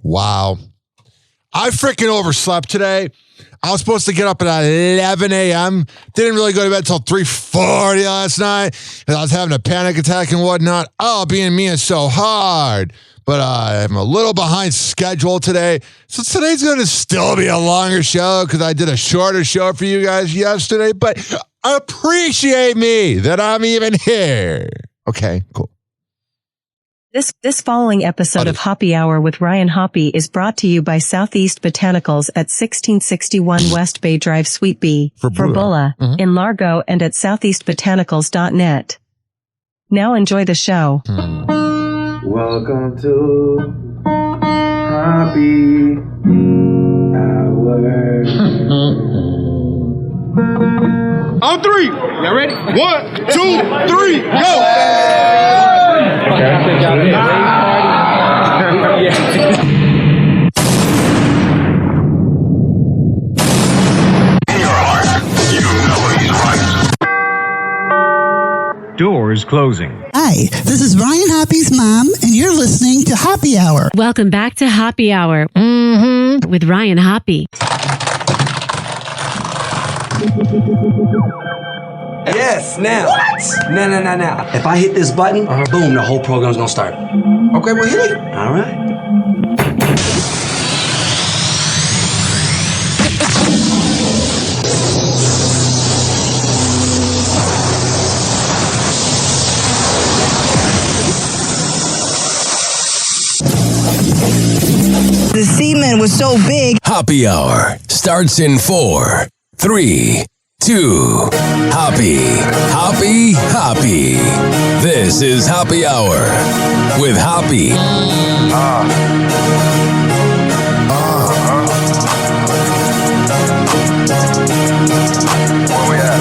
Wow. I freaking overslept today. I was supposed to get up at 11 a.m. Didn't really go to bed until 3:40 last night. And I was having a panic attack and whatnot. Oh, being me is so hard. But I'm a little behind schedule today. So today's going to still be a longer show because I did a shorter show for you guys yesterday. But appreciate me that I'm even here. Okay, cool. This following episode of Hoppe Hour with Ryan Hoppe is brought to you by Southeast Botanicals at 1661 West Bay Drive, Suite B, for Bulla, in Largo, and at southeastbotanicals.net. Now enjoy the show. Welcome to Hoppe Hour. On three. Y'all ready? 1, 2, 3, go! Okay. I think y'all did a party. In your heart, you know he's right. Doors closing. Hi, this is Ryan Hoppe's mom, and you're listening to Hoppe Hour. Welcome back to Hoppe Hour with Ryan Hoppe. Yes, now. What? Now. If I hit this button, boom, the whole program's gonna start. Okay, well, hit it. All right. The semen was so big. Hoppe Hour starts in 4, 3, 2. Hoppe. This is Hoppe Hour with Hoppe. Where we at?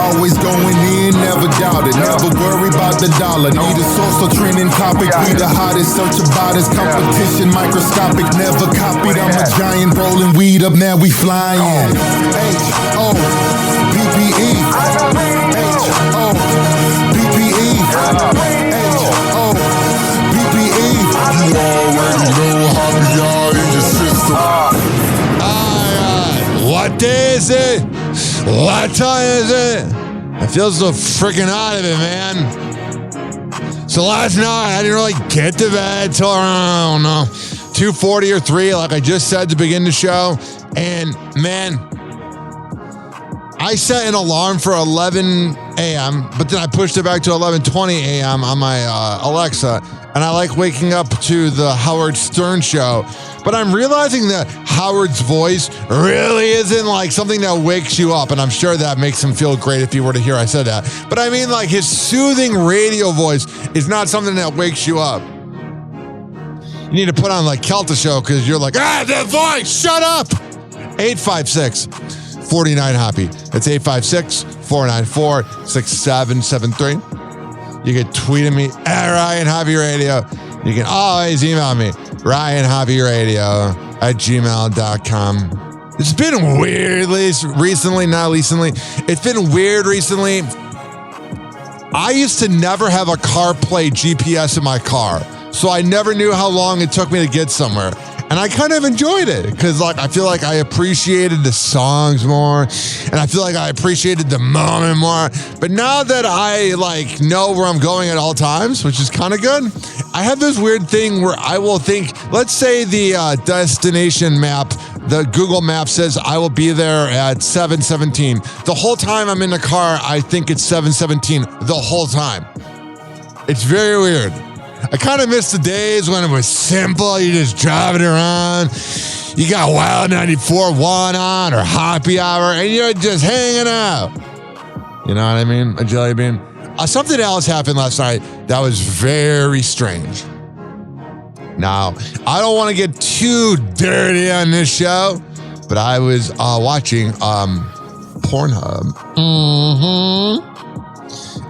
Always going in, never doubt it. Never worry about the dollar. Need a source or trending topic. We the hottest, search about us. Competition microscopic, never copied. I'm a giant rolling weed up, now we flying. H-O-P-P-E. H-O-P-P-E. H-O-P-P-E. You already know how we are in your system. What day is it? What time is it? I feel so freaking out of it, man. So last night, I didn't really get to bed till around, 2:40 or 3, like I just said to begin the show. And, man, I set an alarm for 11 a.m., but then I pushed it back to 11:20 a.m. on my Alexa. And I like waking up to the Howard Stern show. But I'm realizing that Howard's voice really isn't like something that wakes you up. And I'm sure that makes him feel great if you were to hear I said that. But I mean, like, his soothing radio voice is not something that wakes you up. You need to put on like Kelta show because you're like, that voice, shut up. 856-49-HOPPE. That's 856-494-6773. You can tweet at me at Ryan Hoppe Radio. You can always email me, RyanHoppeRadio@gmail.com. It's been weird It's been weird recently. I used to never have a CarPlay GPS in my car, so I never knew how long it took me to get somewhere. And I kind of enjoyed it because, like, I feel like I appreciated the songs more, and I feel like I appreciated the moment more. But now that I, like, know where I'm going at all times, which is kind of good, I have this weird thing where I will think, let's say the destination map, the Google map says I will be there at 7:17. The whole time I'm in the car, I think it's 7:17 the whole time. It's very weird. I kind of miss the days when it was simple. You just driving around. You got Wild 94.1 on or Hoppe Hour, and you're just hanging out. You know what I mean? A jelly bean. Something else happened last night that was very strange. Now, I don't want to get too dirty on this show, but I was watching Pornhub.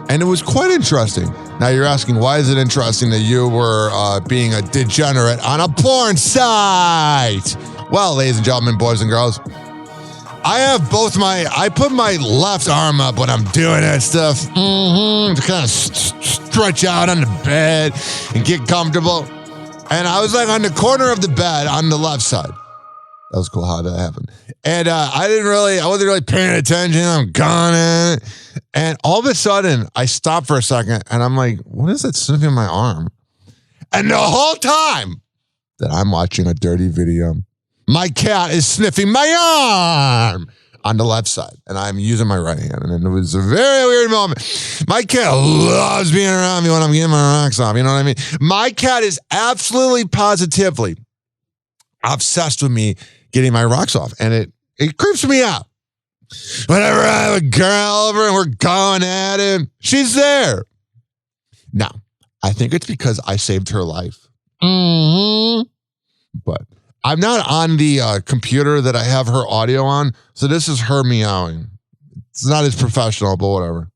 And it was quite interesting. Now you're asking, why is it interesting that you were being a degenerate on a porn site? Well, ladies and gentlemen, boys and girls, I put my left arm up when I'm doing that stuff to kind of stretch out on the bed and get comfortable. And I was like on the corner of the bed on the left side. That was cool how that happened. And I wasn't really paying attention. I'm gone in it. And all of a sudden, I stopped for a second and I'm like, what is that sniffing my arm? And the whole time that I'm watching a dirty video, my cat is sniffing my arm on the left side. And I'm using my right hand. And it was a very weird moment. My cat loves being around me when I'm getting my rocks off. You know what I mean? My cat is absolutely positively obsessed with me getting my rocks off. And it creeps me out. Whenever I have a girl over and we're going at it, she's there. Now, I think it's because I saved her life. Mm-hmm. But I'm not on the computer that I have her audio on, so this is her meowing. It's not as professional, but whatever.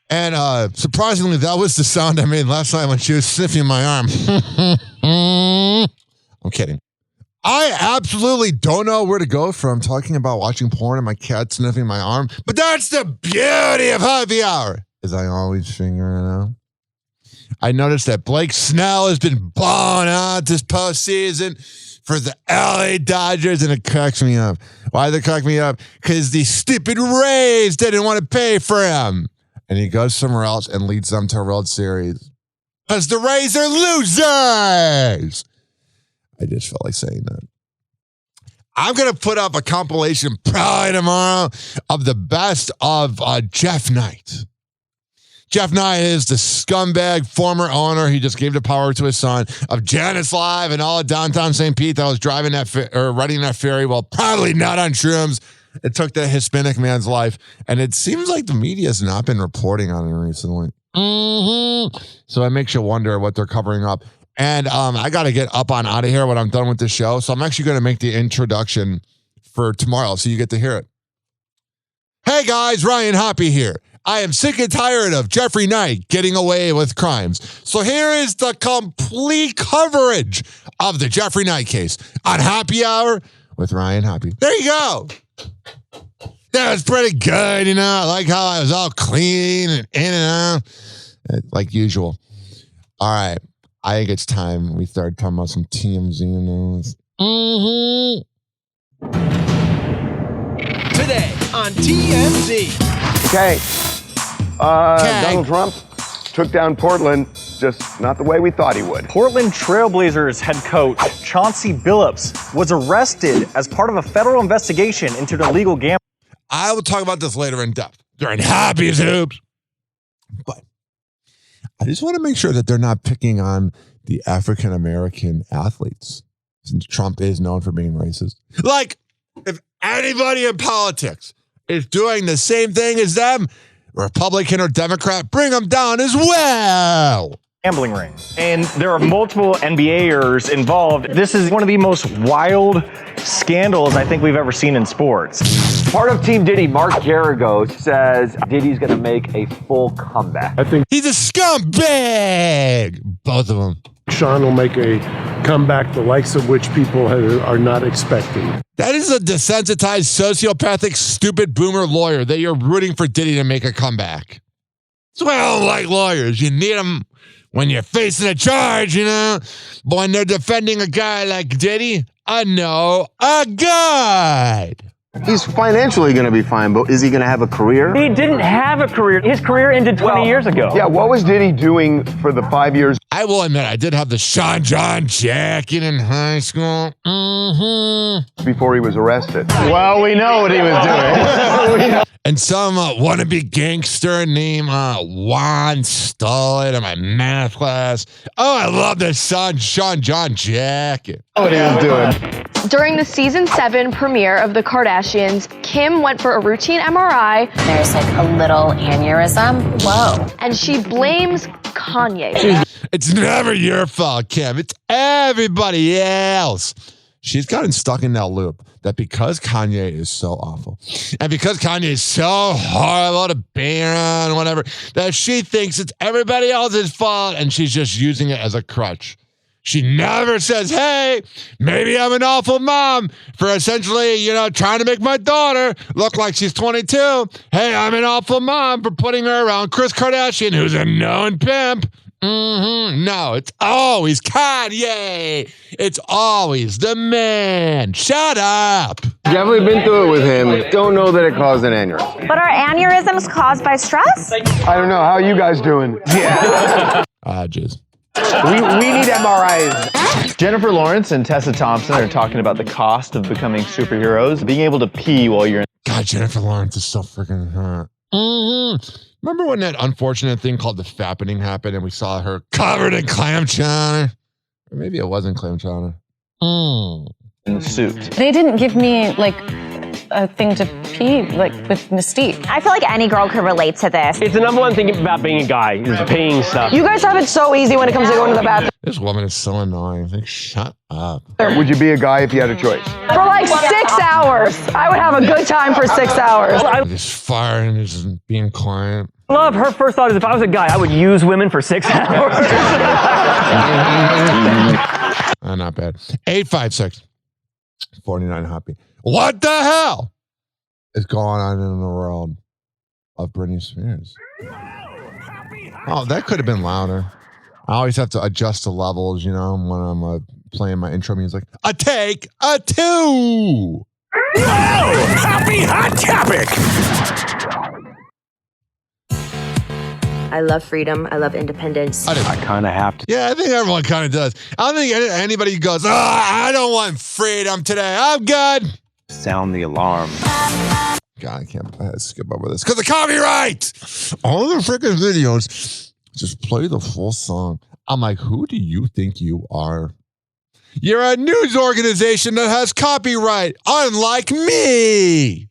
And surprisingly, that was the sound I made last night when she was sniffing my arm. I'm kidding. I absolutely don't know where to go from talking about watching porn and my cat sniffing my arm, but that's the beauty of Happy Hour, as I always figure it out. I noticed that Blake Snell has been balling out this postseason for the LA Dodgers, and it cracks me up. Why does it crack me up? Because the stupid Rays didn't want to pay for him. And he goes somewhere else and leads them to a World Series. Because the Rays are losers. I just felt like saying that. I'm going to put up a compilation probably tomorrow of the best of Jeff Knight. Jeff Knight is the scumbag former owner. He just gave the power to his son of Janice Live and all of downtown St. Pete that was driving that riding that ferry. Well, probably not on shrooms. It took the Hispanic man's life. And it seems like the media has not been reporting on it recently. Mm-hmm. So it makes you wonder what they're covering up. And I got to get up on out of here when I'm done with the show. So I'm actually going to make the introduction for tomorrow so you get to hear it. Hey guys, Ryan Hoppe here. I am sick and tired of Jeffrey Knight getting away with crimes. So here is the complete coverage of the Jeffrey Knight case on Happy Hour with Ryan Hoppe. There you go. That was pretty good, you know. I like how I was all clean and in and out, like usual. All right. I think it's time we start talking about some TMZ news. Mm-hmm. Today on TMZ. Okay. Donald Trump took down Portland, just not the way we thought he would. Portland Trailblazers head coach Chauncey Billups was arrested as part of a federal investigation into the illegal gambling. I will talk about this later in depth during Happy's Hoops. But I just want to make sure that they're not picking on the African-American athletes, since Trump is known for being racist. Like, if anybody in politics is doing the same thing as them, Republican or Democrat, bring them down as well. Gambling ring. And there are multiple NBAers involved. This is one of the most wild scandals I think we've ever seen in sports. Part of Team Diddy, Mark Garrigo, says Diddy's going to make a full comeback. I think he's a scumbag. Both of them. Sean will make a comeback, the likes of which people are not expecting. That is a desensitized, sociopathic, stupid boomer lawyer that you're rooting for Diddy to make a comeback. That's why I don't like lawyers. You need them when you're facing a charge, you know. But when they're defending a guy like Diddy, I know a God. He's financially going to be fine, but is he going to have a career? He didn't have a career. His career ended 20 years ago. Yeah, what was Diddy doing for the 5 years? I will admit, I did have the Sean John jacket in high school. Mm-hmm. Before he was arrested. Well, we know what he was doing. And some wannabe gangster named Juan stole it in my math class. Oh, I love the Sean John jacket. What he was doing. During the season 7 premiere of The Kardashians, Kim went for a routine MRI. There's like a little aneurysm. Whoa. And she blames Kanye. It's never your fault, Kim. It's everybody else. She's gotten stuck in that loop that because Kanye is so awful and because Kanye is so horrible to be around, whatever, that she thinks it's everybody else's fault and she's just using it as a crutch. She never says, hey, maybe I'm an awful mom for essentially, trying to make my daughter look like she's 22. Hey, I'm an awful mom for putting her around Kris Kardashian, who's a known pimp. No, it's always Kanye. It's always the man. Shut up. Definitely been through it with him. Don't know that it caused an aneurysm. But are aneurysms caused by stress? I don't know. How are you guys doing? Yeah. Jeez. We need MRIs. Jennifer Lawrence and Tessa Thompson are talking about the cost of becoming superheroes. Being able to pee while you're in. God, Jennifer Lawrence is so freaking hot. Remember when that unfortunate thing called the fappening happened and we saw her covered in clam chowder? Or maybe it wasn't clam chowder. In the suit. They didn't give me a thing to pee with Mystique. I feel like any girl could relate to this. It's the number one thing about being a guy is peeing stuff. You guys have it so easy when it comes to going to the bathroom. This woman is so annoying. Like, shut up. Would you be a guy if you had a choice? For like 6 hours. I would have a good time for 6 hours. Just firing and just being quiet. Love, her first thought is if I was a guy, I would use women for 6 hours. Not bad. 856 49 Hoppe. What the hell is going on in the world of Britney Spears? Oh, that could have been louder. I always have to adjust the levels, when I'm playing my intro music. A take, a two. Happy Hot Topic. I love freedom. I love independence. I kind of have to. Yeah, I think everyone kind of does. I don't think anybody goes, I don't want freedom today. I'm good. Sound the alarm. God, I can't skip over this because of copyright. All the freaking videos just play the full song. I'm like, who do you think you are? You're a news organization that has copyright, unlike me.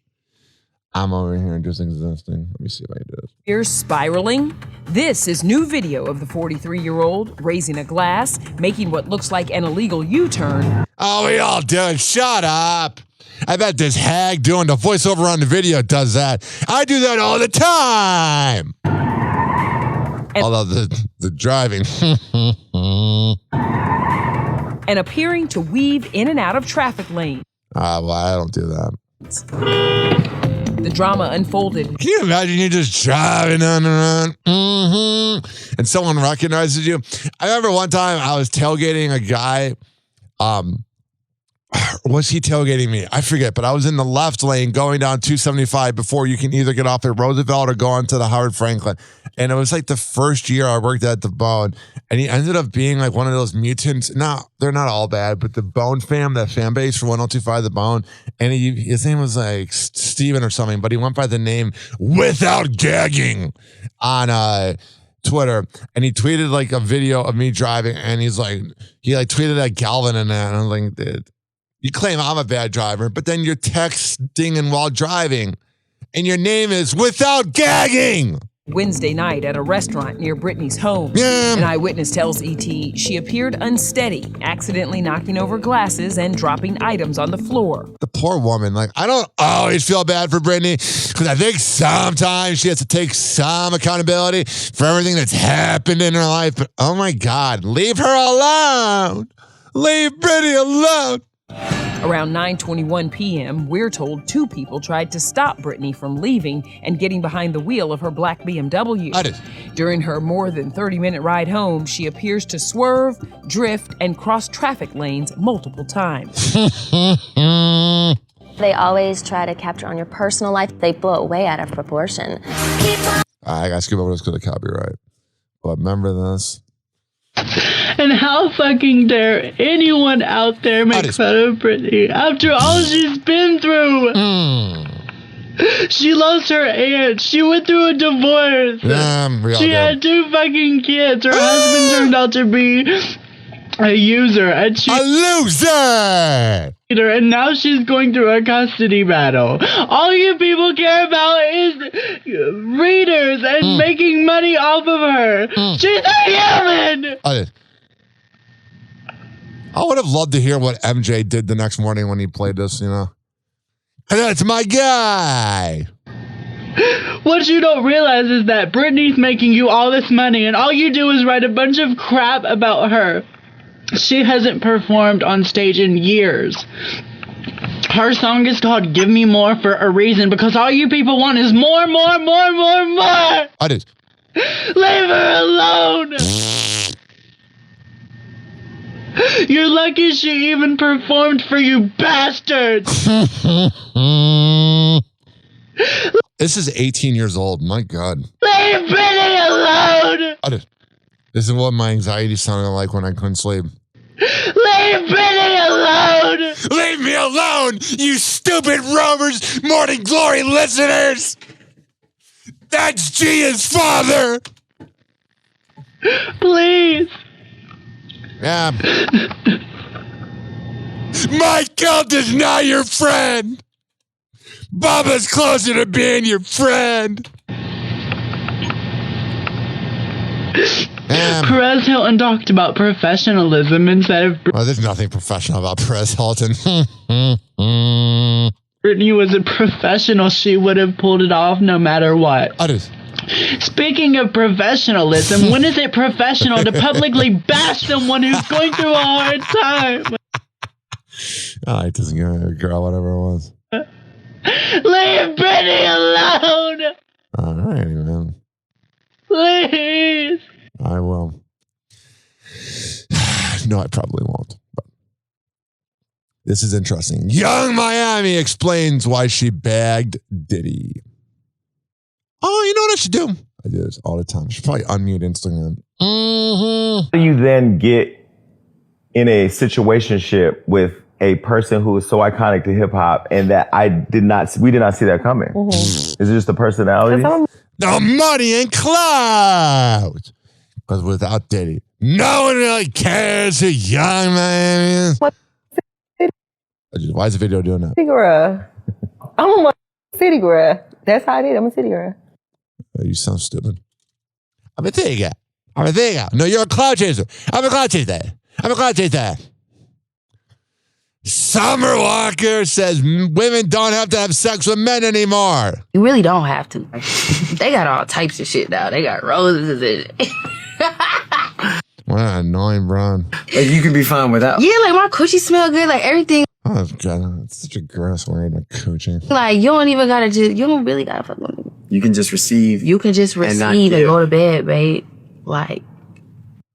I'm over here just existing. Let me see if I can do this. Here's spiraling. This is new video of the 43-year-old raising a glass, making what looks like an illegal U-turn. Oh, we all do it. Shut up. I bet this hag doing the voiceover on the video does that. I do that all the time. Although the driving. And appearing to weave in and out of traffic lanes. Well, I don't do that. The drama unfolded. Can you imagine you just driving on and on, and someone recognizes you? I remember one time I was tailgating a guy. Was he tailgating me? I forget, but I was in the left lane going down 275 before you can either get off at Roosevelt or go onto the Howard Franklin. And it was like the first year I worked at the Bone, and he ended up being like one of those mutants. No, they're not all bad, but the Bone fam, that fan base for 1025 The Bone, and his name was like Steven or something, but he went by the name Without Gagging on Twitter, and he tweeted like a video of me driving, and he tweeted at Galvin and that, and I'm like, dude, you claim I'm a bad driver, but then you're texting and while driving, and your name is Without Gagging. Wednesday night at a restaurant near Britney's home. An eyewitness tells ET she appeared unsteady, accidentally knocking over glasses and dropping items on the floor. The poor woman. I don't always feel bad for Britney because I think sometimes she has to take some accountability for everything that's happened in her life. But oh my God, leave her alone. Leave Britney alone. Around 9:21 p.m., we're told 2 people tried to stop Britney from leaving and getting behind the wheel of her black BMW. During her more than 30-minute ride home, she appears to swerve, drift, and cross traffic lanes multiple times. They always try to capture on your personal life. They blow it way out of proportion. I gotta skip over this because of copyright. But remember this. And how fucking dare anyone out there make fun of Britney after all she's been through? She lost her aunt. She went through a divorce. She had 2 fucking kids. Her husband turned out to be a user. And a loser! And now she's going through a custody battle. All you people care about is readers and making money off of her. She's a human! I would have loved to hear what MJ did the next morning when he played this, And that's my guy. What you don't realize is that Britney's making you all this money and all you do is write a bunch of crap about her. She hasn't performed on stage in years. Her song is called Give Me More for a reason, because all you people want is more, more, more, more, more. I did. Leave her alone. You're lucky she even performed for you bastards. This is 18 years old. My God. Leave Brittany alone. I did. This is what my anxiety sounded like when I couldn't sleep. Leave Brittany alone. Leave me alone, you stupid Rovers Morning Glory listeners. That's Gia's father. Please. Yeah. My guilt is not your friend. Bubba's closer to being your friend. Perez Hilton talked about professionalism instead of... Well, there's nothing professional about Perez Hilton. Brittany was a professional. She would have pulled it off no matter what. I do. Speaking of professionalism, when is it professional to publicly bash someone who's going through a hard time? I just give a girl whatever it was. Leave Brittany alone! All right, man. Please! I will. No, I probably won't. But this is interesting. Young Miami explains why she bagged Diddy. Oh, you know what I should do? I do this all the time. I should probably unmute Instagram. Mm-hmm. You then get in a situationship with a person who is so iconic to hip hop, and that we did not see that coming. Mm-hmm. Is it just the personality? The money and clout. Because without Diddy, no one really cares who Young Miami is. Why is the video doing that? City girl. I'm a city girl. That's how I did. I'm a city girl. You sound stupid. I'm a city guy. I'm a city guy. No, you're a cloud chaser. I'm a cloud chaser. I'm a cloud chaser. Summer Walker says women don't have to have sex with men anymore. You really don't have to. They got all types of shit now. They got roses and what an annoying brown. Like you can be fine without. Yeah, like my coochie smell good. Like everything. Oh God, it's such a gross word, my coochie. Like you don't even gotta you don't really gotta fuck with me. You can just receive. You can just receive and go to bed, babe. Like.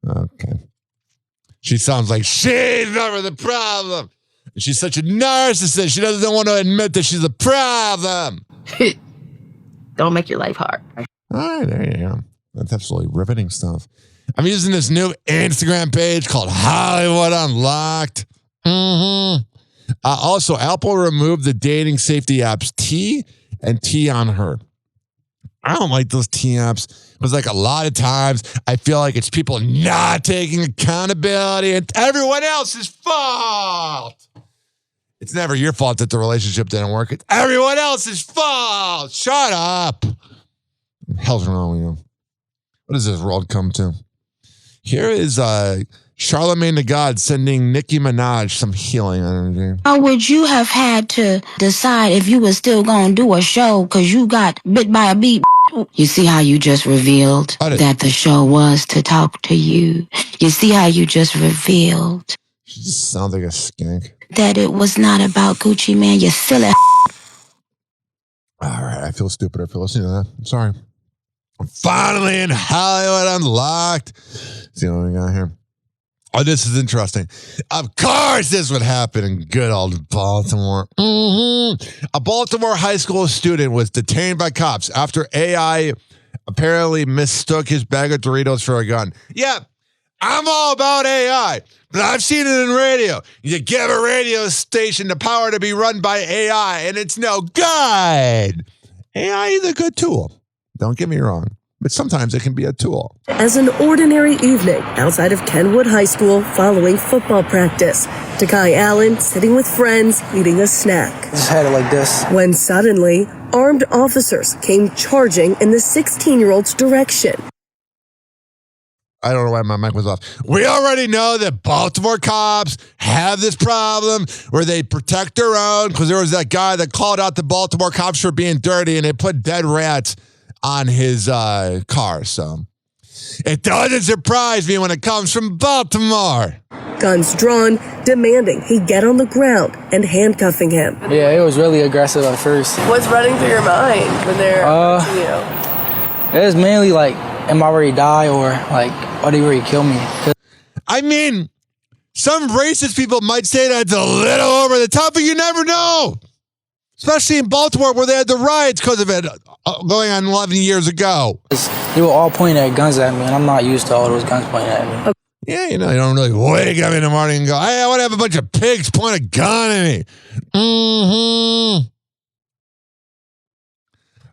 Okay. She sounds like she's never the problem. She's such a narcissist. She doesn't want to admit that she's a problem. Don't make your life hard. All right, there you go. That's absolutely riveting stuff. I'm using this new Instagram page called Hollywood Unlocked. Mm-hmm. Also, Apple removed the dating safety apps T and T on Her. I don't like those T apps because, like, a lot of times I feel like it's people not taking accountability and everyone else's fault. It's never your fault that the relationship didn't work. It's everyone else's fault. Shut up. What the hell's wrong with you? What does this world come to? Here is Charlemagne the God sending Nicki Minaj some healing energy. How would you have had to decide if you were still going to do a show because you got bit by a bee? You see how you just revealed that the show was to talk to you? You see how you just revealed? She just sounds like a skink. That it was not about Gucci Man, you silly. All right, I feel stupid after listening to that. I'm sorry. I'm finally in Hollywood Unlocked. See what we got here. Oh, this is interesting. Of course this would happen in good old Baltimore. Mm-hmm. A Baltimore high school student was detained by cops after AI apparently mistook his bag of Doritos for a gun. Yeah, I'm all about AI, but I've seen it in radio. You give a radio station the power to be run by AI, and it's no good. AI is a good tool. Don't get me wrong. But sometimes it can be a tool. As an ordinary evening outside of Kenwood High School following football practice, Takai Allen sitting with friends eating a snack. Just had it like this. When suddenly, armed officers came charging in the 16-year-old's direction. I don't know why my mic was off. We already know that Baltimore cops have this problem where they protect their own, because there was that guy that called out the Baltimore cops for being dirty and they put dead rats on his car. So It doesn't surprise me when it comes from Baltimore. Guns drawn, demanding he get on the ground and handcuffing him. Yeah, it was really aggressive at first. What's running through your mind when they're approaching you? It was mainly like, am I ready to die, or like, are they ready to kill me? I mean, some racist people might say that's a little over the top, but you never know. Especially in Baltimore where they had the riots because of it going on 11 years ago. They were all pointing at guns at me, and I'm not used to all those guns pointing at me. Yeah, you know, you don't really wake up in the morning and go, hey, I want to have a bunch of pigs point a gun at me. Mm-hmm.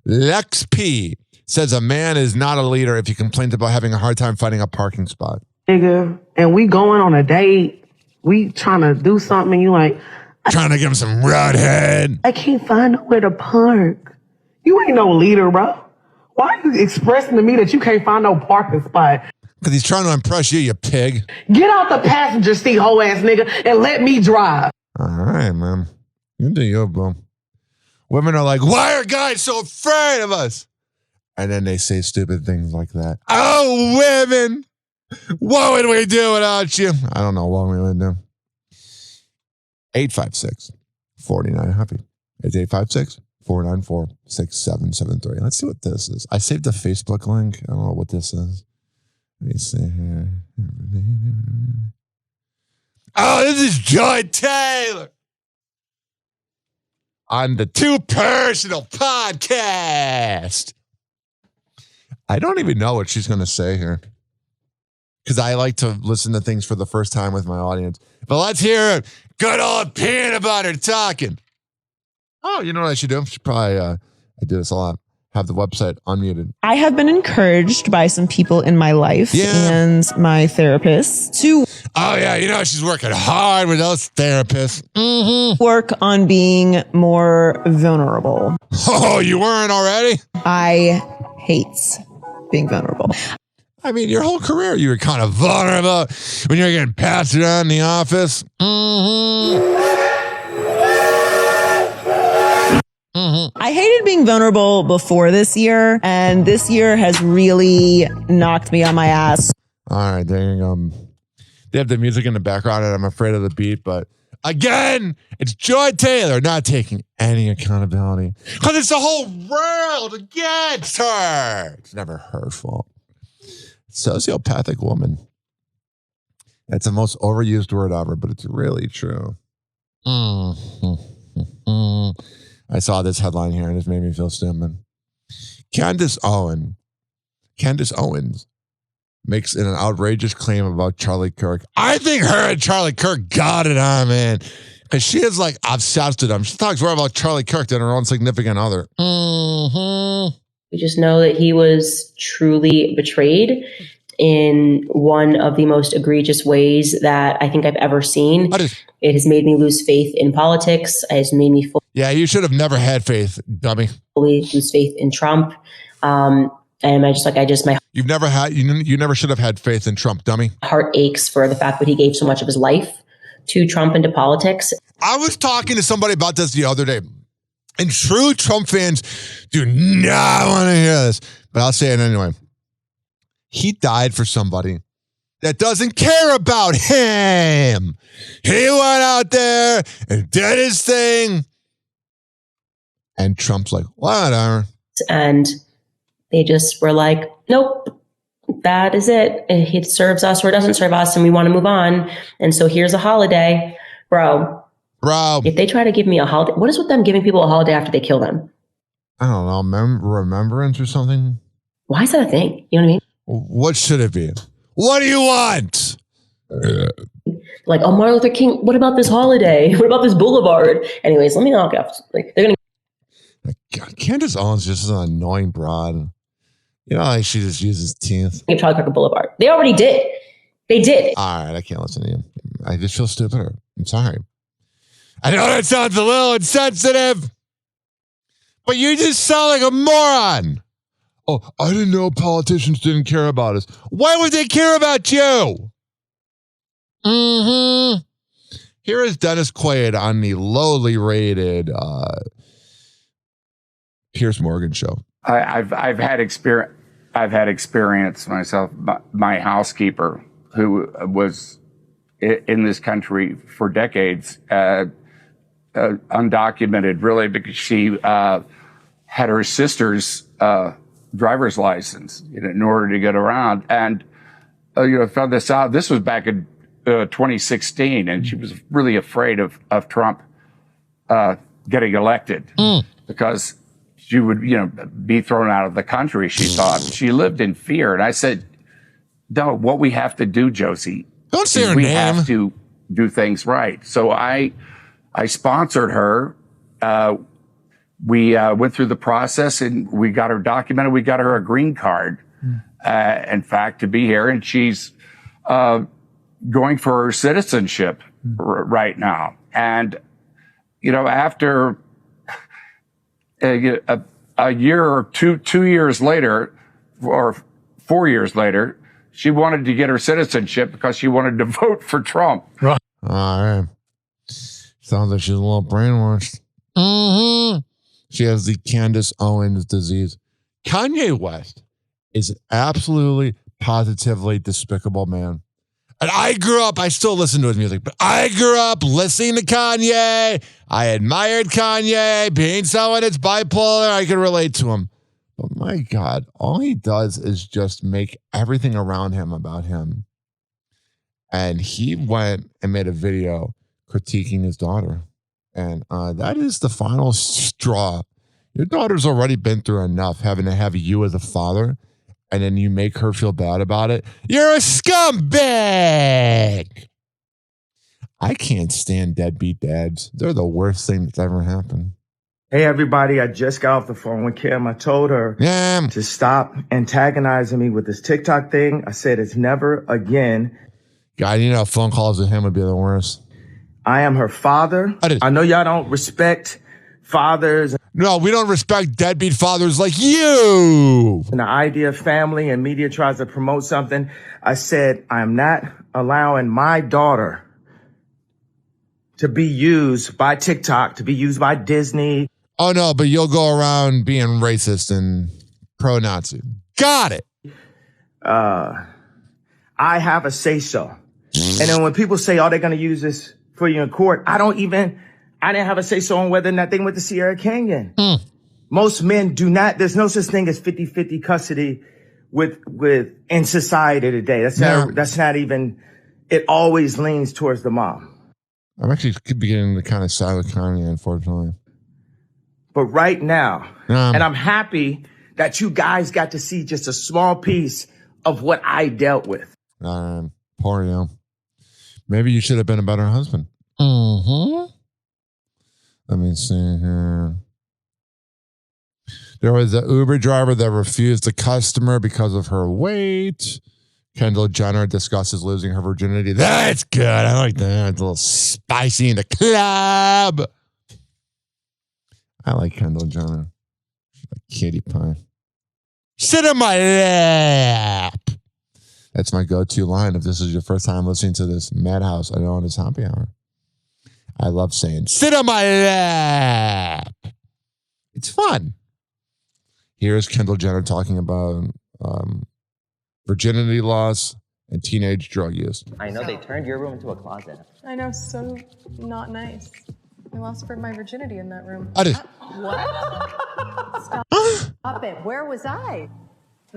Lex P says a man is not a leader if he complains about having a hard time finding a parking spot. Nigga, and we going on a date, we trying to do something, and you like... Trying to give him some redhead. I can't find nowhere to park. You ain't no leader, bro. Why are you expressing to me that you can't find no parking spot? Because he's trying to impress you, you pig. Get out the passenger seat, hoe ass nigga, and let me drive. All right, man. You do your bro. Women are like, why are guys so afraid of us? And then they say stupid things like that. Oh, women. What would we do without you? I don't know what we would do. 856-49-HAPPY. It's 856-494-6773. Let's see what this is. I saved the Facebook link. I don't know what this is. Let me see here. Oh, this is Joy Taylor on the Too Personal podcast. I don't even know what she's going to say here because I like to listen to things for the first time with my audience. But let's hear good old peanut butter talking. Oh, you know what I should do? I should probably, I do this a lot. Have the website unmuted. I have been encouraged by some people in my life and my therapist to... Oh, yeah. You know, she's working hard with those therapists. Work on being more vulnerable. Oh, you weren't already? I hate being vulnerable. I mean, your whole career, you were kind of vulnerable when you were getting passed around in the office. I hated being vulnerable before this year, and this year has really knocked me on my ass. All right, dang. They have the music in the background, and I'm afraid of the beat, but again, it's Joy Taylor not taking any accountability because it's the whole world against her. It's never her fault. Sociopathic woman. That's the most overused word ever, but it's really true. I saw this headline here and it made me feel stupid. Candace Owens makes an outrageous claim about Charlie Kirk. I think her and Charlie Kirk got it on, man. Because she is like obsessed with him. She talks more about Charlie Kirk than her own significant other. We just know that he was truly betrayed in one of the most egregious ways that I think I've ever seen. It has made me lose faith in politics. It has made me Yeah, you should have never had faith, dummy. fully lose faith in Trump. And you never should have had faith in Trump, dummy. Heart aches for the fact that he gave so much of his life to Trump and to politics. I was talking to somebody about this the other day, and true Trump fans do not want to hear this, but I'll say it anyway. He died for somebody that doesn't care about him. He went out there and did his thing, and Trump's like, whatever. And they just were like, nope, that is it. It serves us or it doesn't serve us, and we want to move on. And so here's a holiday. Bro. If they try to give me a holiday, what is with them giving people a holiday after they kill them? I don't know, remembrance or something? Why is that a thing? You know what I mean? What should it be? What do you want? Like, oh, Martin Luther King, what about this holiday? What about this boulevard? Anyways, let me knock off. Like, they're going to... Candace Owens just is an annoying broad. You know, like she just uses teeth. give Charlie Kirk a boulevard. They already did. They did. All right, I can't listen to you. I just feel stupid. I'm sorry. I know that sounds a little insensitive, but you just sound like a moron. Oh, I didn't know politicians didn't care about us. Why would they care about you? Here is Dennis Quaid on the lowly rated Piers Morgan show. I've had experience. I've had experience myself. My housekeeper, who was in this country for decades, undocumented, really, because she had her sister's driver's license in order to get around, and found this out. This was back in 2016, and she was really afraid of Trump getting elected because she would, be thrown out of the country. She thought she lived in fear, and I said, "No, what we have to do, Josie, don't say her we name. have to do things right." So I sponsored her. We went through the process, and we got her documented. We got her a green card, in fact, to be here, and she's going for her citizenship right now. And after a year or 2 years later, or 4 years later, she wanted to get her citizenship because she wanted to vote for Trump. Right. All right. Sounds like she's a little brainwashed. Mm-hmm. She has the Candace Owens disease. Kanye West is an absolutely, positively despicable man. And I still listen to his music, but I grew up listening to Kanye. I admired Kanye, being someone that's bipolar. I could relate to him. But my God, all he does is just make everything around him about him. And he went and made a video critiquing his daughter. And that is the final straw. Your daughter's already been through enough having to have you as a father, and then you make her feel bad about it. You're a scumbag. I can't stand deadbeat dads. They're the worst thing that's ever happened. Hey, everybody. I just got off the phone with Kim. I told her to stop antagonizing me with this TikTok thing. I said it's never again. God, phone calls with him would be the worst. I am her father. I know y'all don't respect fathers. No, we don't respect deadbeat fathers like you. And the idea of family and media tries to promote something. I said, I'm not allowing my daughter to be used by TikTok, to be used by Disney. Oh, no, but you'll go around being racist and pro-Nazi. Got it. I have a say-so. And then when people say, oh, they're going to use this for you in court, I didn't have a say-so on whether or not they went to Sierra Canyon. Most men do not. There's no such thing as 50-50 custody in society today. That's not even, it always leans towards the mom. I'm actually beginning to kind of side with Kanye, unfortunately. But right now, and I'm happy that you guys got to see just a small piece of what I dealt with. Poor you. Maybe you should have been a better husband. Mm-hmm. Let me see here. There was an Uber driver that refused a customer because of her weight. Kendall Jenner discusses losing her virginity. That's good. I like that. It's a little spicy in the club. I like Kendall Jenner. She's like kitty pie. Sit on my lap. That's my go-to line. If this is your first time listening to this Madhouse, I know it is happy hour. I love saying, sit on my lap. It's fun. Here's Kendall Jenner talking about virginity loss and teenage drug use. I know they turned your room into a closet. I know, so not nice. I lost my virginity in that room. What? Stop it. Where was I?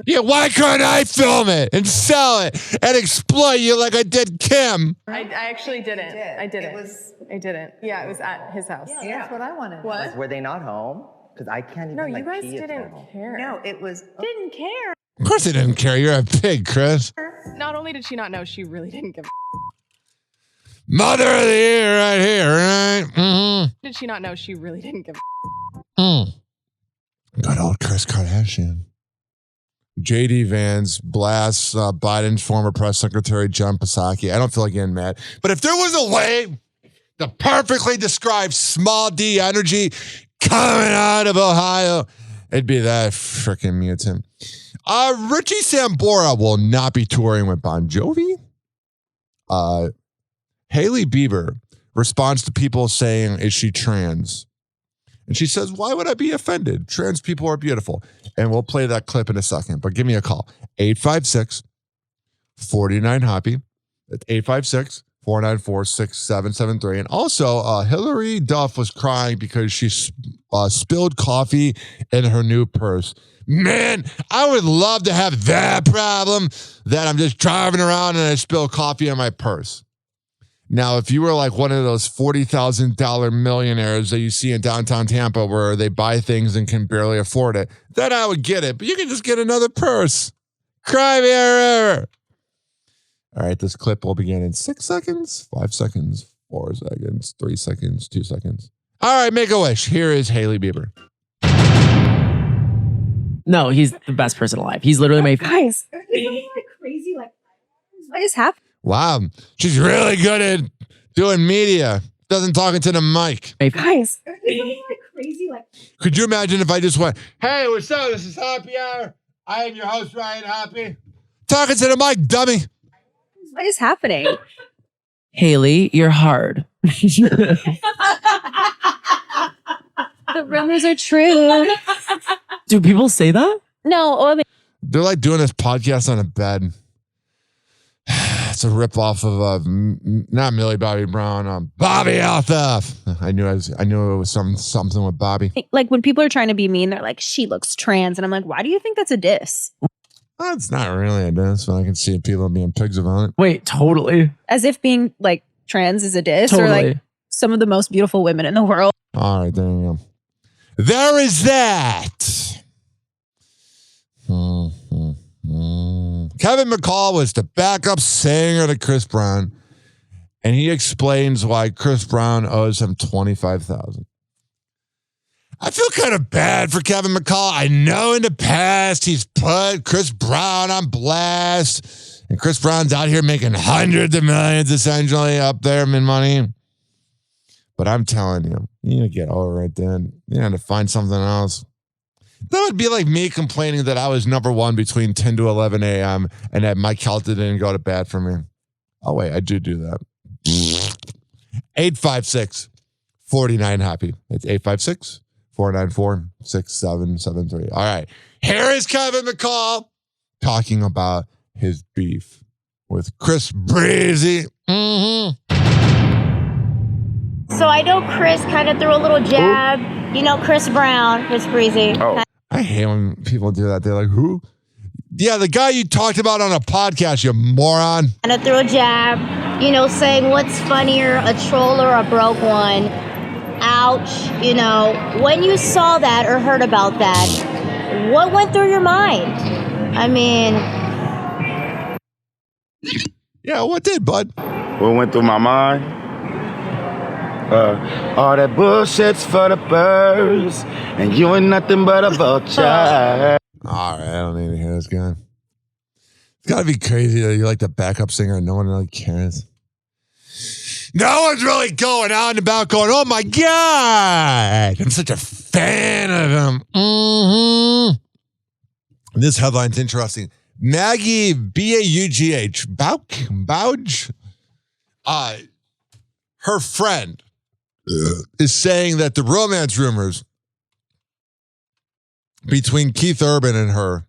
Yeah, why couldn't I film it and sell it and exploit you like I did Kim? I actually didn't. I didn't. I didn't. Yeah, it was at his house. Yeah, that's what I wanted. What? Like, were they not home? Because I can't even. No, you guys didn't care. No, it was didn't care. Of course they didn't care. You're a pig, Chris. Not only did she not know, she really didn't give a Mother of the year right here, right? Mm-hmm. Did she not know she really didn't give Good old Kris Kardashian. J.D. Vance blasts Biden's former press secretary, Jen Psaki. I don't feel like getting mad. But if there was a way to perfectly describe small D energy coming out of Ohio, it'd be that freaking mutant. Richie Sambora will not be touring with Bon Jovi. Hailey Bieber responds to people saying, is she trans? And she says, why would I be offended? Trans people are beautiful. And we'll play that clip in a second, but give me a call. 856-49-HOPPY. That's 856-494-6773. And also, Hillary Duff was crying because she spilled coffee in her new purse. Man, I would love to have that problem that I'm just driving around and I spill coffee in my purse. Now, if you were like one of those $40,000 millionaires that you see in downtown Tampa where they buy things and can barely afford it, then I would get it. But you can just get another purse. Cry me a river. All right, this clip will begin in 6 seconds, 5 seconds, 4 seconds, 3 seconds, 2 seconds. All right, make a wish. Here is Hailey Bieber. No, he's the best person alive. He's literally my Guys, are you crazy? Like, what is happening? Wow, she's really good at doing media. Doesn't talking to the mic. Guys, are you crazy? Like, could you imagine if I just went, hey, what's up? This is Happy Hour. I am your host, Ryan Hoppe. Talking to the mic, dummy. What is happening? Hailey, you're hard. The rumors are true. Do people say that? No, I mean, they're like doing this podcast on a bed. It's a ripoff of not Millie Bobby Brown, Bobby Althoff. I knew it was something with Bobby. like when people are trying to be mean, they're like, she looks trans. And I'm like, why do you think that's a diss? Well, it's not really a diss, but I can see people being pigs about it. Wait, totally. As if being like trans is a diss Totally. or like some of the most beautiful women in the world. All right, there you go. There is that. Kevin McCall was the backup singer to Chris Brown, and he explains why Chris Brown owes him $25,000. I feel kind of bad for Kevin McCall. I know in the past he's put Chris Brown on blast, and Chris Brown's out here making hundreds of millions essentially up there in money. But I'm telling you, you need to get over it, then. You need to find something else. That would be like me complaining that I was number one between 10 to 11 a.m. and that Mike Kelta didn't go to bat for me. Oh, wait, I do that. 856-49-HOPPY. It's 856-494-6773. All right. Here is Kevin McCall talking about his beef with Chris Breezy. So I know Chris kind of threw a little jab. Ooh. You know, Chris Brown, Chris Breezy. Oh, I hate when people do that. They're like, who? Yeah, the guy you talked about on a podcast, you moron. Kind of threw a jab, you know, saying what's funnier, a troll or a broke one. Ouch. You know, when you saw that or heard about that, what went through your mind? I mean... Yeah, what did, bud? What went through my mind? All that bullshit's for the birds, and you ain't nothing but a vulture. All right, I don't need to hear this guy. It's got to be crazy that you're like the backup singer and no one really cares. No one's really going out and about going, oh my God, I'm such a fan of him. This headline's interesting. Maggie, B-A-U-G-H, Bouch, her friend is saying that the romance rumors between Keith Urban and her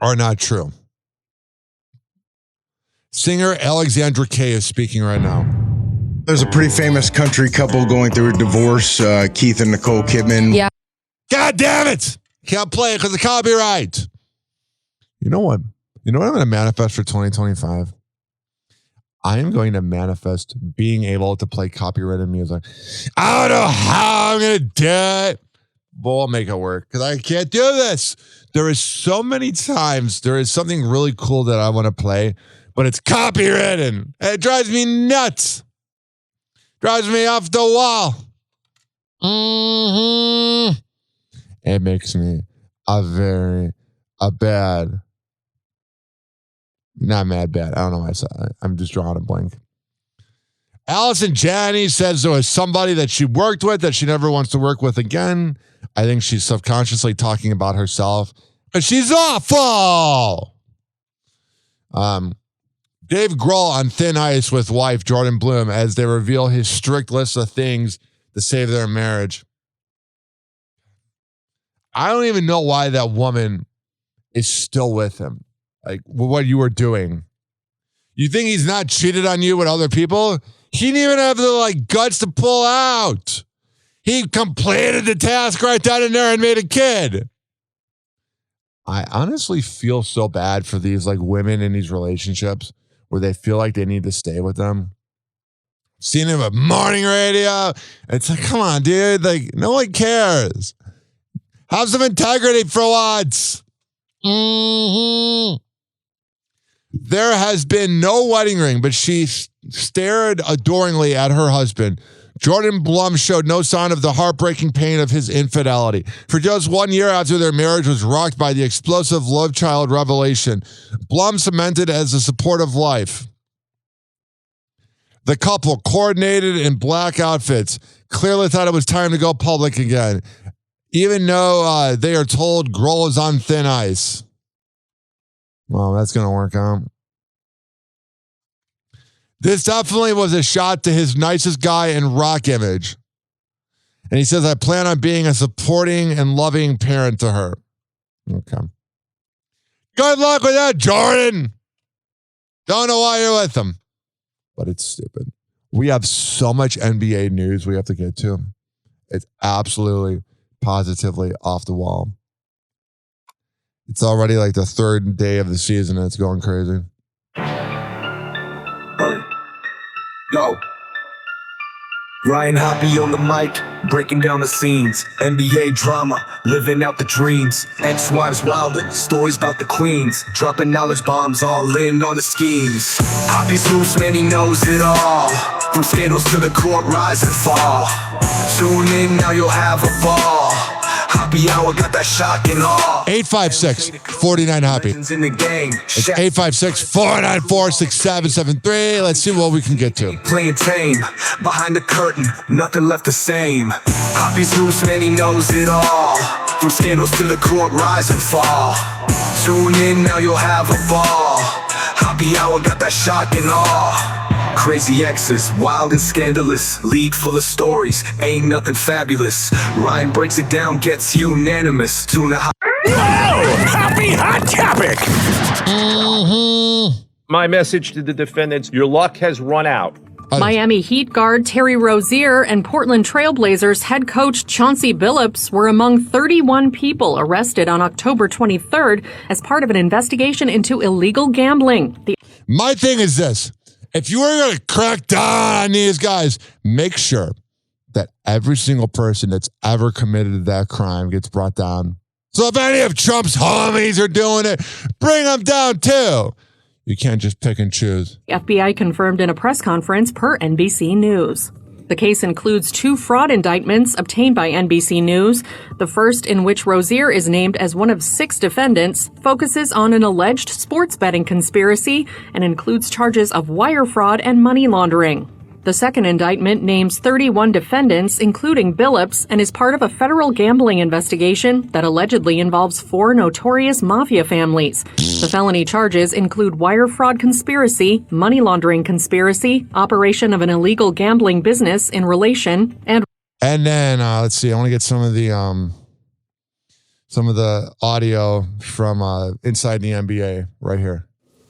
are not true. Singer Alexandra Kay is speaking right now. There's a pretty famous country couple going through a divorce, Keith and Nicole Kidman. Yeah. God damn it! Can't play it because of copyright. You know what? You know what I'm going to manifest for 2025? I am going to manifest being able to play copyrighted music. I don't know how I'm going to do it, but we'll make it work because I can't do this. There is so many times there is something really cool that I want to play, but it's copywritten. It drives me nuts. Drives me off the wall. It makes me not mad bad. I don't know why I said it. I'm just drawing a blank. Allison Janney says there was somebody that she worked with that she never wants to work with again. I think she's subconsciously talking about herself. But she's awful. Dave Grohl on thin ice with wife Jordan Bloom as they reveal his strict list of things to save their marriage. I don't even know why that woman is still with him. Like, what you were doing. You think he's not cheated on you with other people? He didn't even have the guts to pull out. He completed the task right down in there and made a kid. I honestly feel so bad for these women in these relationships where they feel like they need to stay with them. Seen him at morning radio. It's like, come on, dude. No one cares. Have some integrity for once. Mm-hmm. There has been no wedding ring, but she stared adoringly at her husband. Jordan Blum showed no sign of the heartbreaking pain of his infidelity. For just 1 year after their marriage was rocked by the explosive love child revelation, Blum cemented as a supportive life. The couple, coordinated in black outfits, clearly thought it was time to go public again, even though they are told Grohl is on thin ice. Well, that's going to work out. This definitely was a shot to his nicest guy in rock image. And he says, I plan on being a supporting and loving parent to her. Okay. Good luck with that, Jordan. Don't know why you're with him. But it's stupid. We have so much NBA news we have to get to. It's absolutely, positively off the wall. It's already the third day of the season and it's going crazy. Yo. Ryan Hoppe on the mic, breaking down the scenes. NBA drama, living out the dreams. Ex-wives wildin', stories about the queens. Dropping knowledge bombs, all in on the schemes. Hoppe's loose, man, he knows it all. From scandals to the court, rise and fall. Tune in, now you'll have a ball. Hoppe Hour got that shock and awe. 856-49-HOPPE. It's 856-494-6773. Let's see what we can get to. Playing tame, behind the curtain, nothing left the same. Hoppe's loose, man, he knows it all. From scandals to the court, rise and fall. Tune in, now you'll have a ball. Hoppe Hour got that shock and awe. Crazy exes, wild and scandalous. League full of stories, ain't nothing fabulous. Ryan breaks it down, gets unanimous. Tuna hot. Happy hot topic. My message to the defendants: your luck has run out. Miami Heat guard Terry Rozier and Portland Trailblazers head coach Chauncey Billups were among 31 people arrested on October 23rd as part of an investigation into illegal gambling. My thing is this. If you are going to crack down on these guys, make sure that every single person that's ever committed that crime gets brought down. So if any of Trump's homies are doing it, bring them down too. You can't just pick and choose. The FBI confirmed in a press conference per NBC News. The case includes 2 fraud indictments obtained by NBC News. The first, in which Rozier is named as one of 6 defendants, focuses on an alleged sports betting conspiracy and includes charges of wire fraud and money laundering. The second indictment names 31 defendants, including Billups, and is part of a federal gambling investigation that allegedly involves 4 notorious mafia families. The felony charges include wire fraud conspiracy, money laundering conspiracy, operation of an illegal gambling business in relation, and then let's see. I want to get some of the audio from inside the NBA right here.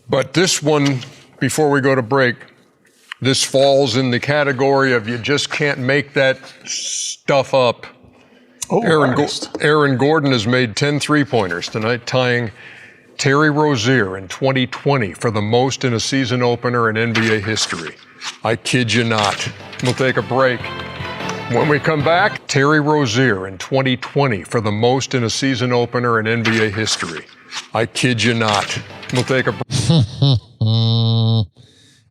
But this one, before we go to break, this falls in the category of you just can't make that stuff up. Aaron Gordon has made 10 three-pointers tonight, tying Terry Rozier in 2020 for the most in a season opener in NBA history. I kid you not. We'll take a break. When we come back, Terry Rozier in 2020 for the most in a season opener in NBA history. I kid you not. We'll take a break.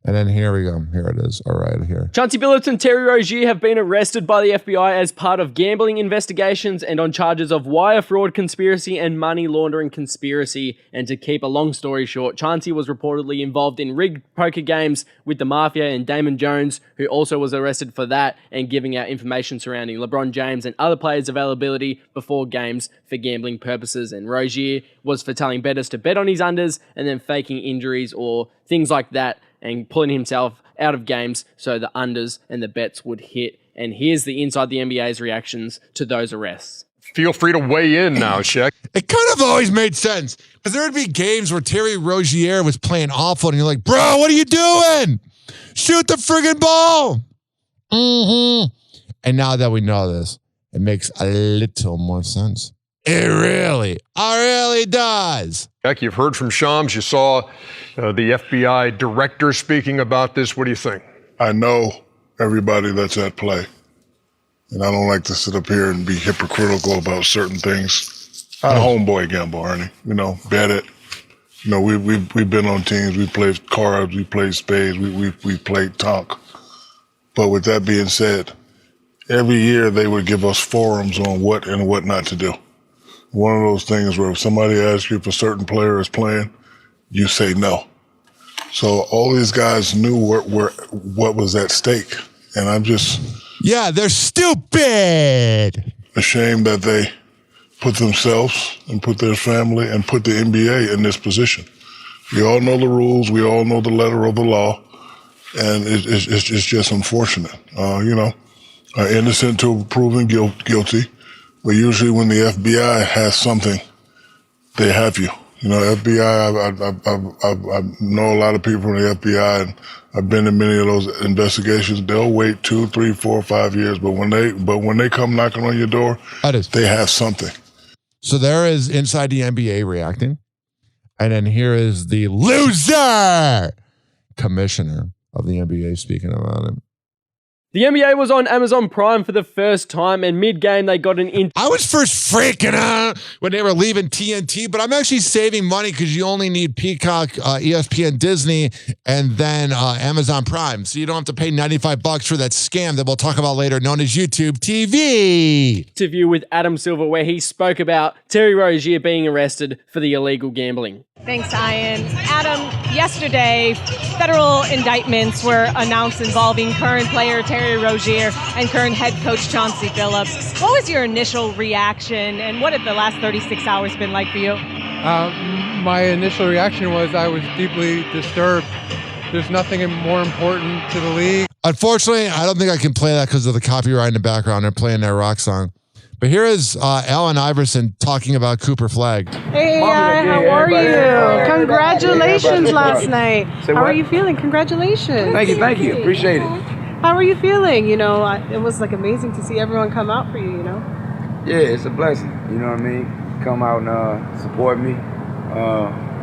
And then here we go. Here it is. All right, here. Chauncey Billups and Terry Rozier have been arrested by the FBI as part of gambling investigations and on charges of wire fraud conspiracy and money laundering conspiracy. And to keep a long story short, Chauncey was reportedly involved in rigged poker games with the Mafia and Damon Jones, who also was arrested for that and giving out information surrounding LeBron James and other players' availability before games for gambling purposes. And Rozier was for telling bettors to bet on his unders and then faking injuries or things like that, and pulling himself out of games so the unders and the bets would hit. And here's the Inside the NBA's reactions to those arrests. Feel free to weigh in now, Shaq. It kind of always made sense because there would be games where Terry Rozier was playing awful and you're like, bro, what are you doing? Shoot the friggin' ball. And now that we know this, it makes a little more sense. It really does. Jack, you've heard from Shams. You saw the FBI director speaking about this. What do you think? I know everybody that's at play, and I don't like to sit up here and be hypocritical about certain things. I'm a homeboy gamble, Ernie. You know, bet it. You know, we've been on teams. We played cards. We played spades. We played tonk. But with that being said, every year they would give us forums on what and what not to do. One of those things where if somebody asks you if a certain player is playing, you say no. So all these guys knew what was at stake. And I'm just... Yeah, they're stupid. Ashamed that they put themselves and put their family and put the NBA in this position. We all know the rules. We all know the letter of the law. And it's just unfortunate. Innocent to proven guilty. But usually when the FBI has something, they have you. You know, FBI, I know a lot of people from the FBI, and I've been in many of those investigations. They'll wait 2, 3, 4, 5 years, but when they come knocking on your door, they have something. So there is Inside the NBA reacting. And then here is the loser commissioner of the NBA speaking about it. The NBA was on Amazon Prime for the first time, and mid-game they got an I was first freaking out when they were leaving TNT, but I'm actually saving money because you only need Peacock, ESPN, Disney, and then Amazon Prime. So you don't have to pay $95 for that scam that we'll talk about later, known as YouTube TV. Interview with Adam Silver where he spoke about Terry Rozier being arrested for the illegal gambling. Thanks, Ian. Adam, yesterday, federal indictments were announced involving current player Terry Rozier and current head coach Chauncey Billups. What was your initial reaction, and what have the last 36 hours been like for you? My initial reaction was I was deeply disturbed. There's nothing more important to the league. Unfortunately, I don't think I can play that because of the copyright in the background. They're playing their rock song. But here is Allen Iverson talking about Cooper Flagg. Hey, how are you? Congratulations last night. How are you feeling? Congratulations. Thank you. Appreciate it. How are you feeling? You know, it was like amazing to see everyone come out for you, you know? Yeah, it's a blessing. You know what I mean? Come out and support me.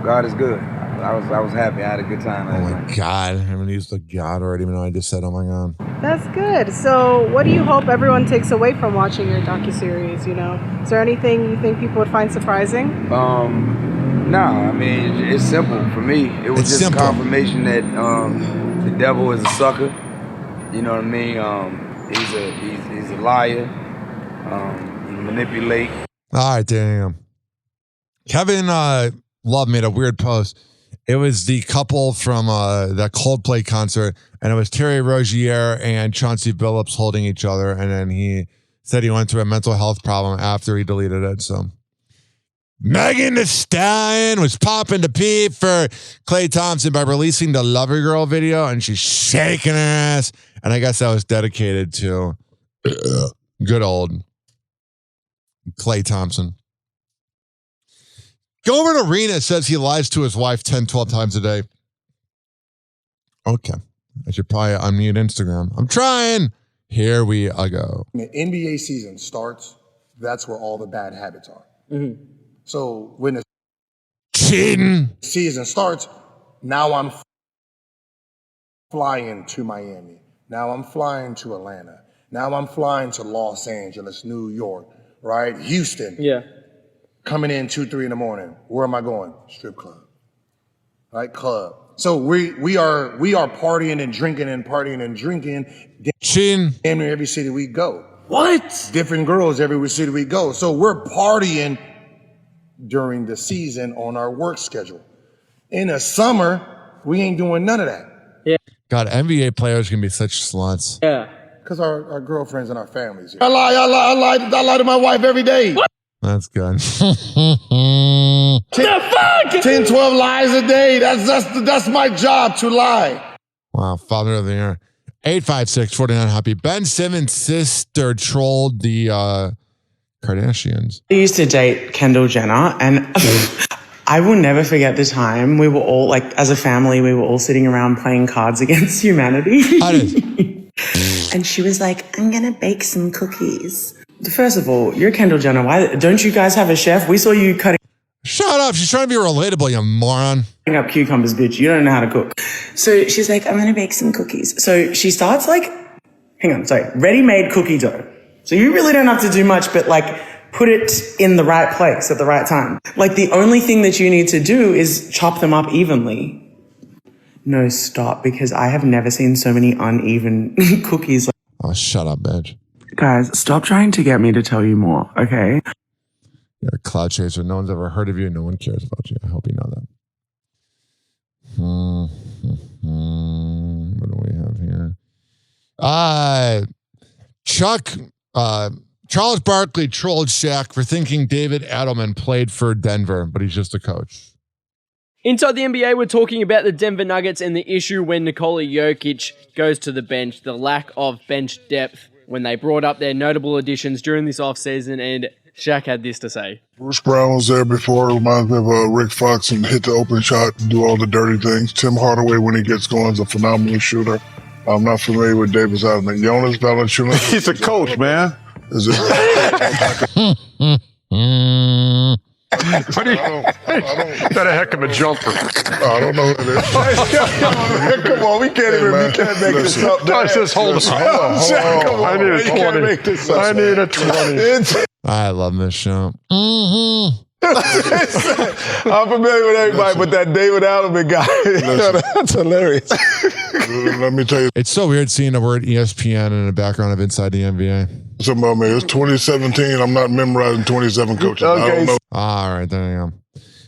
God is good. I was happy. I had a good time last night. Oh my God. I haven't used the God already, even though I just said, oh my God. That's good. So what do you hope everyone takes away from watching your docuseries, you know? Is there anything you think people would find surprising? Nah, I mean, it's simple. For me, it was just confirmation that the devil is a sucker. You know what I mean? He's a liar. He manipulate. All right, damn. Kevin Love made a weird post. It was the couple from that Coldplay concert, and it was Terry Rozier and Chauncey Billups holding each other, and then he said he went through a mental health problem after he deleted it. So Megan Thee Stallion was popping the peep for Klay Thompson by releasing the Lover Girl video, and she's shaking her ass. And I guess that was dedicated to good old Klay Thompson. Gilbert Arena says he lies to his wife 10, 12 times a day. Okay. I should probably unmute Instagram. I'm trying. Here we go. When the NBA season starts, that's where all the bad habits are. Mm-hmm. So when the cheating season starts, now I'm flying to Miami. Now I'm flying to Atlanta. Now I'm flying to Los Angeles, New York, right? Houston. Yeah. Coming in 2, 3 in the morning. Where am I going? Strip club. Right? Club. So we are partying and drinking and partying and drinking. Damn near every city we go. What? Different girls every city we go. So we're partying during the season on our work schedule. In the summer, we ain't doing none of that. God, NBA players can be such sluts. Yeah. Because our girlfriends and our families. I lie to my wife every day. What? That's good. 10, 12 lies a day. That's my job, to lie. Wow, father of the year. 856-49 Hoppe. Ben Simmons' sister trolled the Kardashians. I used to date Kendall Jenner, and I will never forget the time we were all, like, as a family, we were all sitting around playing Cards Against Humanity. And she was like, I'm gonna bake some cookies. First of all, you're Kendall Jenner. Why don't you guys have a chef? We saw you cutting. Shut up. She's trying to be relatable, you moron. Up cucumbers, bitch. You don't know how to cook. So she's like, I'm gonna bake some cookies. So she starts ready-made cookie dough. So you really don't have to do much, but like put it in the right place at the right time. Like the only thing that you need to do is chop them up evenly. No, stop, because I have never seen so many uneven cookies. Oh, shut up, bitch. Guys, stop trying to get me to tell you more, okay? You're a cloud chaser. No one's ever heard of you. No one cares about you. I hope you know that. What do we have here? Charles Barkley trolled Shaq for thinking David Edelman played for Denver, but he's just a coach. Inside the NBA, we're talking about the Denver Nuggets and the issue when Nikola Jokic goes to the bench, the lack of bench depth when they brought up their notable additions during this offseason, and Shaq had this to say. Bruce Brown was there before. Reminds me of Rick Fox and hit the open shot and do all the dirty things. Tim Hardaway, when he gets going, is a phenomenal shooter. I'm not familiar with Davis Edelman. Jonas Valanciunas. He's a coach, man. Is it? That a heck of a jumper. I don't know who it is. Come on, we can't make this up. Just hold on. I need a 20. I need a 20. I love this show. I'm familiar with everybody, but that David Edelman guy, that's hilarious. Let me tell you. It's so weird seeing the word ESPN in the background of Inside the NBA. Something about me. It's 2017. I'm not memorizing 27 coaches. Okay. I don't know. All right, there you go.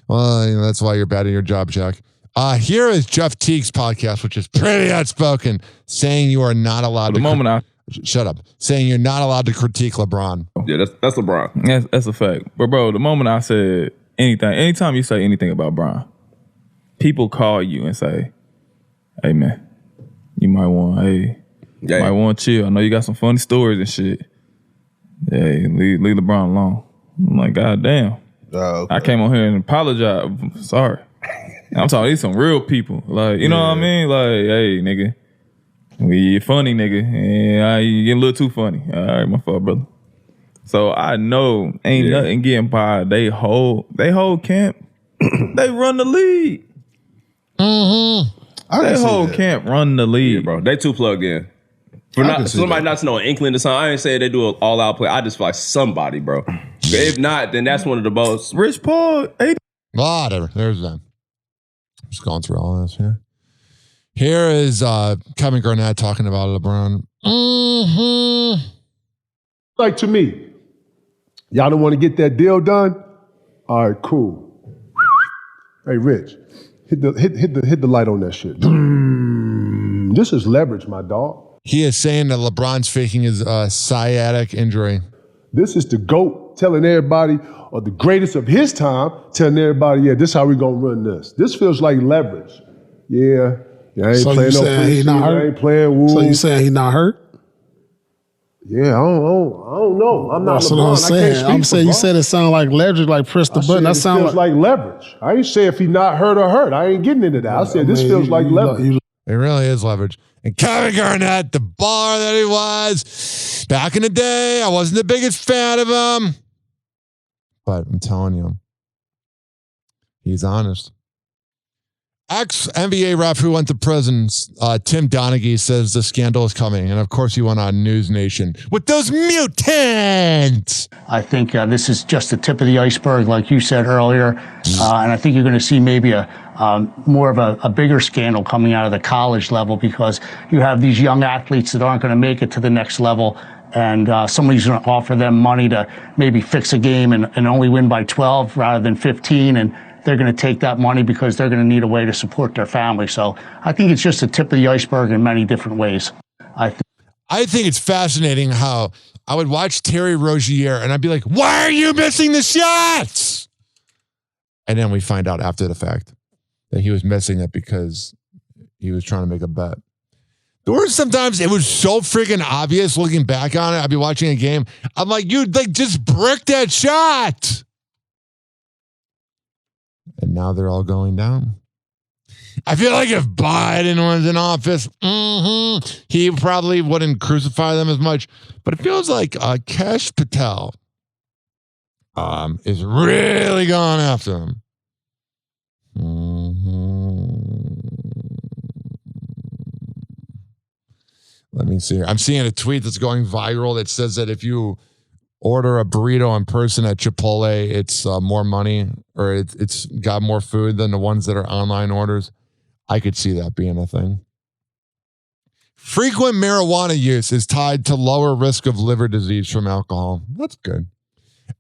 Well, that's why you're bad at your job, Jack. Here is Jeff Teague's podcast, which is pretty outspoken, saying you are not allowed to. Shut up. Saying you're not allowed to critique LeBron. Yeah, that's LeBron. That's a fact. But bro, the moment I said anything, anytime you say anything about Bron, people call you and say, "Hey man, you might want to chill. I know you got some funny stories and shit. Hey, leave LeBron alone." I'm like, God damn. Okay. I came on here and apologized. Sorry. I'm talking these some real people. Like, you know what I mean? Like, hey, nigga. You funny, nigga. And you getting a little too funny. All right, my fault, brother. So I know ain't nothing getting by. They whole camp. They run the league. They whole camp run the league. Yeah, bro. They too plugged in. For somebody not to know an inkling to something, I ain't say they do an all-out play. I just feel like somebody, bro. If not, then that's one of the most. Rich Paul. Whatever. There's them. Just going through all this here. Here is Kevin Garnett talking about LeBron. Like to me, y'all don't want to get that deal done? All right, cool. Hey, Rich, hit the light on that shit. This is leverage, my dog. He is saying that LeBron's faking his sciatic injury. This is the GOAT telling everybody, or the greatest of his time, telling everybody, yeah, this is how we gonna run this. This feels like leverage. Yeah, I ain't playing no preseason. I ain't playing Wolves. So you saying he not hurt? Yeah, I don't know. I'm not That's LeBron. what I'm saying. I'm saying you said said it sounded like leverage, like press the button. That sounds feels like leverage. I ain't say if he not hurt or hurt. I ain't getting into that. I said this feels like leverage. It really is leverage. And Kevin Garnett, the baller that he was back in the day, I wasn't the biggest fan of him. But I'm telling you, he's honest. Ex-NBA ref who went to prison, Tim Donaghy, says the scandal is coming. And of course, he went on News Nation with those mutants. I think this is just the tip of the iceberg, like you said earlier. And I think you're going to see maybe a more of a bigger scandal coming out of the college level, because you have these young athletes that aren't going to make it to the next level, and somebody's going to offer them money to maybe fix a game and only win by 12 rather than 15, and they're going to take that money because they're going to need a way to support their family. So I think it's just the tip of the iceberg in many different ways. I think it's fascinating how I would watch Terry Rozier and I'd be like, why are you missing the shots? And then we find out after the fact that he was missing it because he was trying to make a bet. There were sometimes it was so freaking obvious looking back on it. I'd be watching a game. I'm like, you like just brick that shot. And now they're all going down. I feel like if Biden was in office, he probably wouldn't crucify them as much. But it feels like Kesh Patel is really going after him. Let me see here. I'm seeing a tweet that's going viral that says that if you order a burrito in person at Chipotle, it's more money, or it's got more food than the ones that are online orders. I could see that being a thing. Frequent marijuana use is tied to lower risk of liver disease from alcohol. That's good.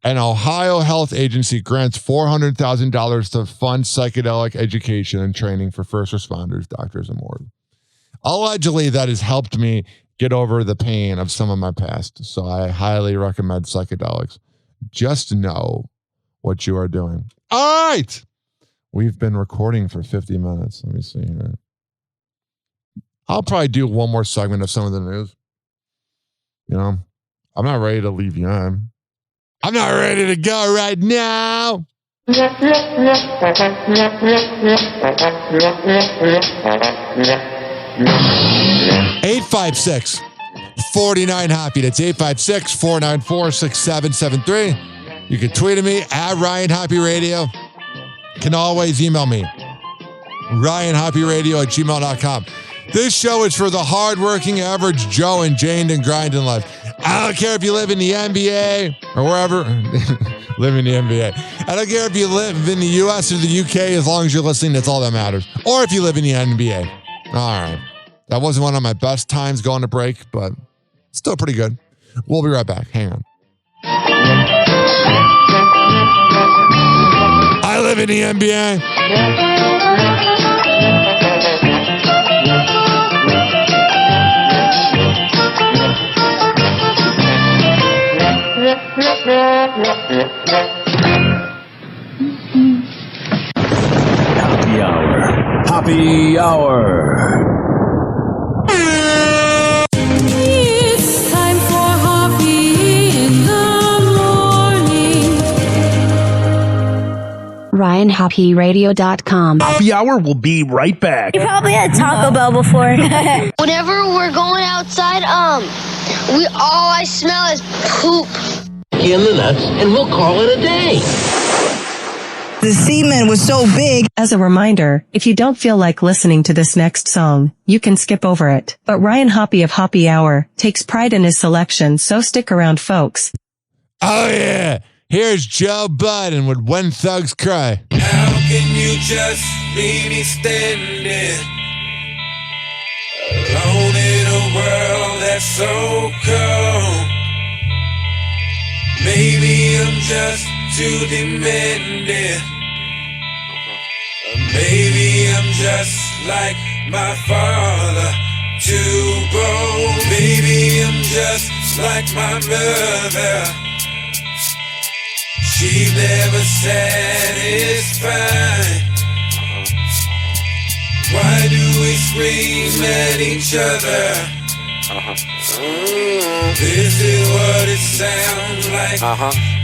An Ohio health agency grants $400,000 to fund psychedelic education and training for first responders, doctors, and more. Allegedly, that has helped me get over the pain of some of my past. So I highly recommend psychedelics. Just know what you are doing. All right. We've been recording for 50 minutes. Let me see here. I'll probably do one more segment of some of the news. You know, I'm not ready to leave you on. I'm not ready to go right now. 856-49-HOPPY. That's 856-494-6773. You can tweet at me at Ryan Hoppy Radio. Can always email me, RyanHoppyRadio@gmail.com. This show is for the hardworking average Joe and Jane and grinding life. I don't care if you live in the NBA or wherever. Live in the NBA. I don't care if you live in the US or the UK, as long as you're listening, that's all that matters. Or if you live in the NBA. All right. That wasn't one of my best times going to break, but still pretty good. We'll be right back. Hang on. I live in the NBA. Happy hour. Happy hour. It's time for Hoppy in the morning. RyanHoppyRadio.com. Happy hour will be right back. You probably had Taco Bell before. Whenever we're going outside, all I smell is poop. In the nuts, and we'll call it a day. The semen was so big. As a reminder, if you don't feel like listening to this next song, you can skip over it. But Ryan Hoppy of Hoppy Hour takes pride in his selection, so stick around, folks. Oh, yeah. Here's Joe Biden with When Thugs Cry. How can you just leave me standing alone in a world that's so cold? Maybe I'm just too demanding. Maybe I'm just like my father, too bold. Maybe I'm just like my mother. She never satisfied. Why do we scream at each other? This is what it sounds like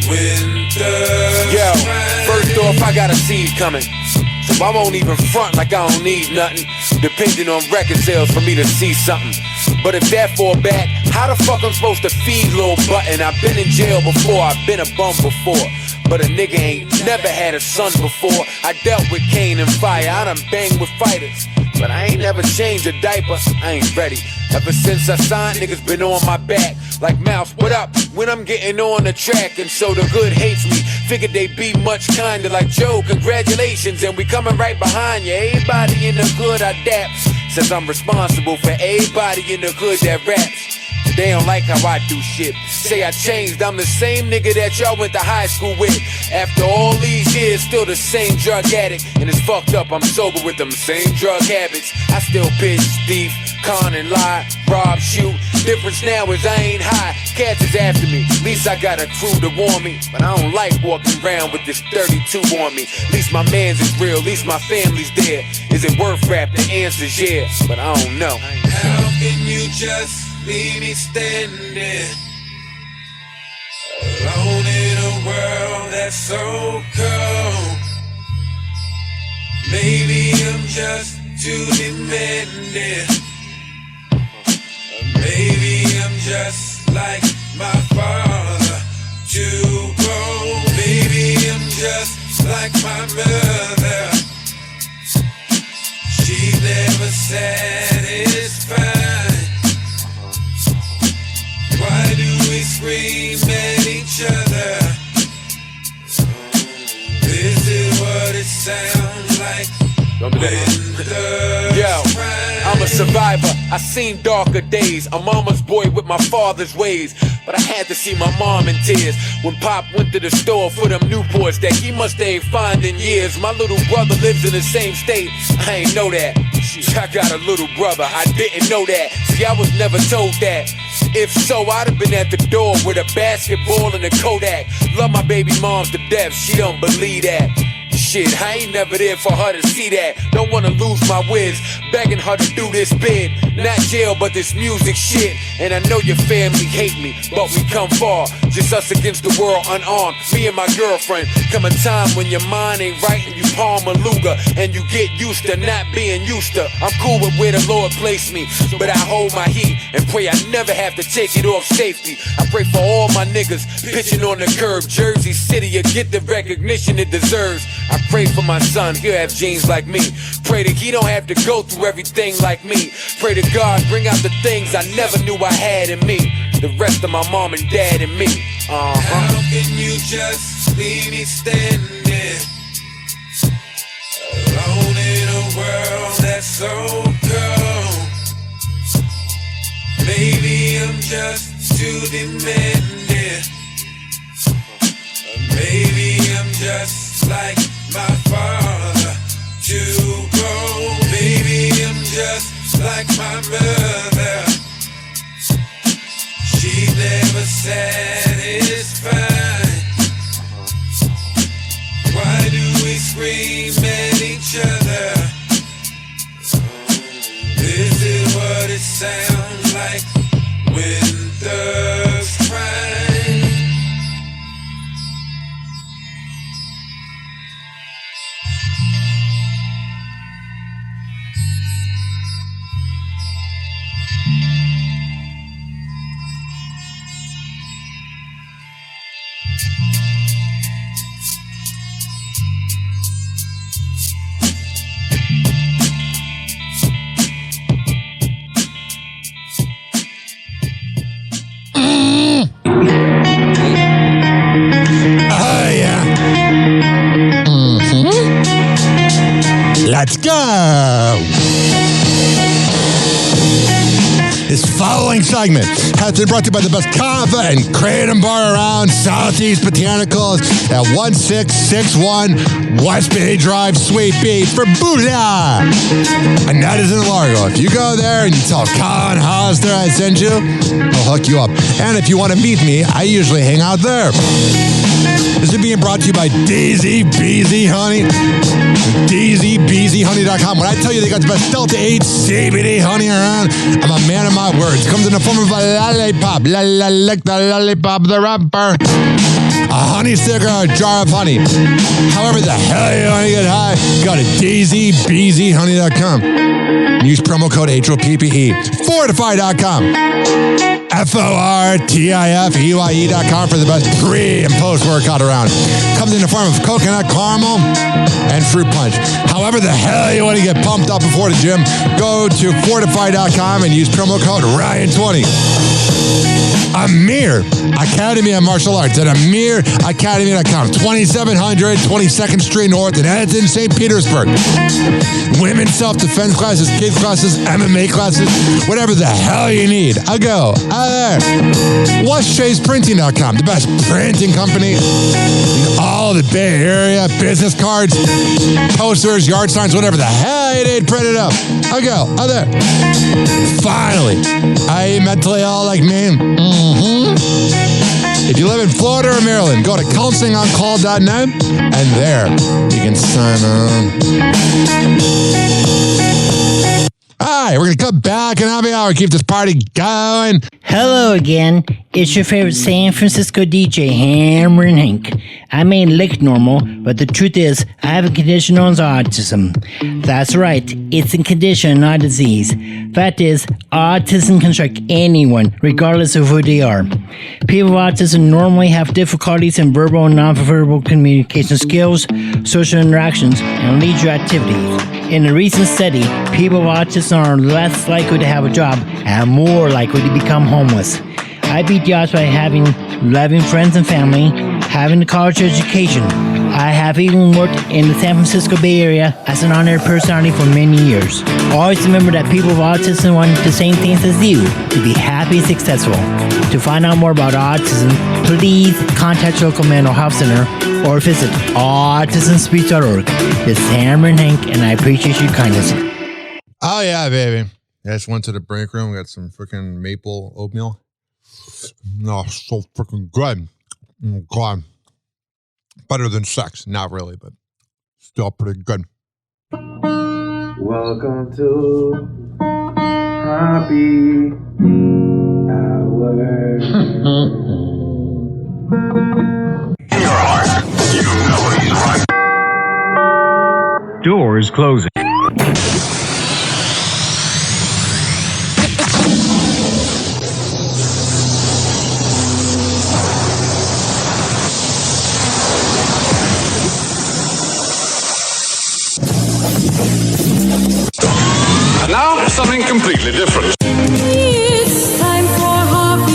when thugs cry. First off, I got a seed coming, so I won't even front like I don't need nothing, depending on record sales for me to see something. But if that fall back, how the fuck I'm supposed to feed Lil Button? I've been in jail before, I've been a bum before, but a nigga ain't never had a son before. I dealt with cane and fire, I done banged with fighters, but I ain't never changed a diaper, I ain't ready. Ever since I signed, niggas been on my back. like Mouse, what up? When I'm getting on the track, and so the hood hates me. Figured they'd be much kinder, like Joe, congratulations, and we coming right behind you. Everybody in the hood I dap, since I'm responsible for everybody in the hood that raps. They don't like how I do shit. Say I changed, I'm the same nigga that y'all went to high school with. After all these years, still the same drug addict. And it's fucked up, I'm sober with them same drug habits. I still pitch, thief, con and lie, rob, shoot. Difference now is I ain't high, cats is after me. At least I got a crew to warn me. But I don't like walking around with this 32 on me. At least my mans is real, at least my family's there. Is it worth rap? The answer's yeah, but I don't know. How can you just leave me standing alone in a world that's so cold? Maybe I'm just too demanding. Maybe I'm just like my father, too cold. Maybe I'm just like my mother. She's never satisfied. Why do we scream at each other? This is what it sounds like. Yo, I'm a survivor, I seen darker days. A mama's boy with my father's ways. But I had to see my mom in tears when Pop went to the store for them Newports that he must ain't find in years. My little brother lives in the same state, I ain't know that. I got a little brother, I didn't know that. See, I was never told that. If so, I'd have been at the door with a basketball and a Kodak. Love my baby moms to death, she don't believe that. Shit, I ain't never there for her to see that. Don't wanna lose my whiz, begging her to do this bid. Not jail, but this music shit. And I know your family hate me, but we come far. Just us against the world unarmed, me and my girlfriend. Come a time when your mind ain't right and you palm a Luger, and you get used to not being used to. I'm cool with where the Lord placed me, but I hold my heat and pray I never have to take it off safety. I pray for all my niggas pitching on the curb. Jersey City, you get the recognition it deserves. I pray for my son, he'll have genes like me. Pray that he don't have to go through everything like me. Pray to God, bring out the things I never knew I had in me. The rest of my mom and dad and me. How can you just leave me standing alone in a world that's so cold? Maybe I'm just too demanding. Maybe I'm just like my father, too cold. Maybe I'm just like my mother. She's never satisfied. Why do we scream at each other? This is what it sounds like when thugs cry. Let's go! This following segment has been brought to you by the best kava and kratom bar around, Southeast Botanicals at 1661 West Bay Drive, Sweet Beach for Buddha. And that is in Largo. If you go there and you tell Colin Hollister I sent you, I'll hook you up. And if you want to meet me, I usually hang out there. This is being brought to you by Daisy Beezy Honey. DaisyBeezyHoney.com. When I tell you they got the best Delta 8 CBD honey around, I'm a man of my words. Comes in the form of a lollipop. Lick the lollipop, the rapper. A honey stick or a jar of honey. However the hell you want to get high, go to DaisyBeezyHoney.com. Use promo code HOPPE. Fortify.com. FORTIFEYE.com for the best pre and post workout around. Comes in the form of coconut caramel and fruit punch. However the hell you want to get pumped up before the gym, go to Fortify.com and use promo code Ryan20. Amir Academy of Martial Arts at amiracademy.com. 2700 22nd Street North in Edmonton, St. Petersburg. Women's self-defense classes, kids classes, MMA classes, whatever the hell you need. I'll go. There. What'sChasePrinting.com, the best printing company in all the Bay Area. Business cards, posters, yard signs, whatever the hell you need, print it up. I'll go. There. Finally, are you mentally ill like me? If you live in Florida or Maryland, go to counselingoncall.net and there you can sign on. All right, we're going to come back in happy hour, keep this party going. Hello again. It's your favorite San Francisco DJ, Hammer and Hank. I may look normal, but the truth is, I have a condition known as autism. That's right, it's a condition, not a disease. Fact is, autism can strike anyone, regardless of who they are. People with autism normally have difficulties in verbal and nonverbal communication skills, social interactions, and leisure activities. In a recent study, people with autism are less likely to have a job and more likely to become homeless. I beat the odds by having loving friends and family, having a college education. I have even worked in the San Francisco Bay Area as an honored personality for many years. Always remember that people with autism want the same things as you, to be happy and successful. To find out more about autism, please contact your local mental health center or visit autismspeech.org. This is Hammer and Hank, and I appreciate your kindness. Oh, yeah, baby. I just went to the break room, got some freaking maple oatmeal. No, so freaking good. Oh, God. Better than sex. Not really, but still pretty good. Welcome to Happy Hour. In your heart, you know he's right. Doors closing. And now, something completely different. It's time for Hoppe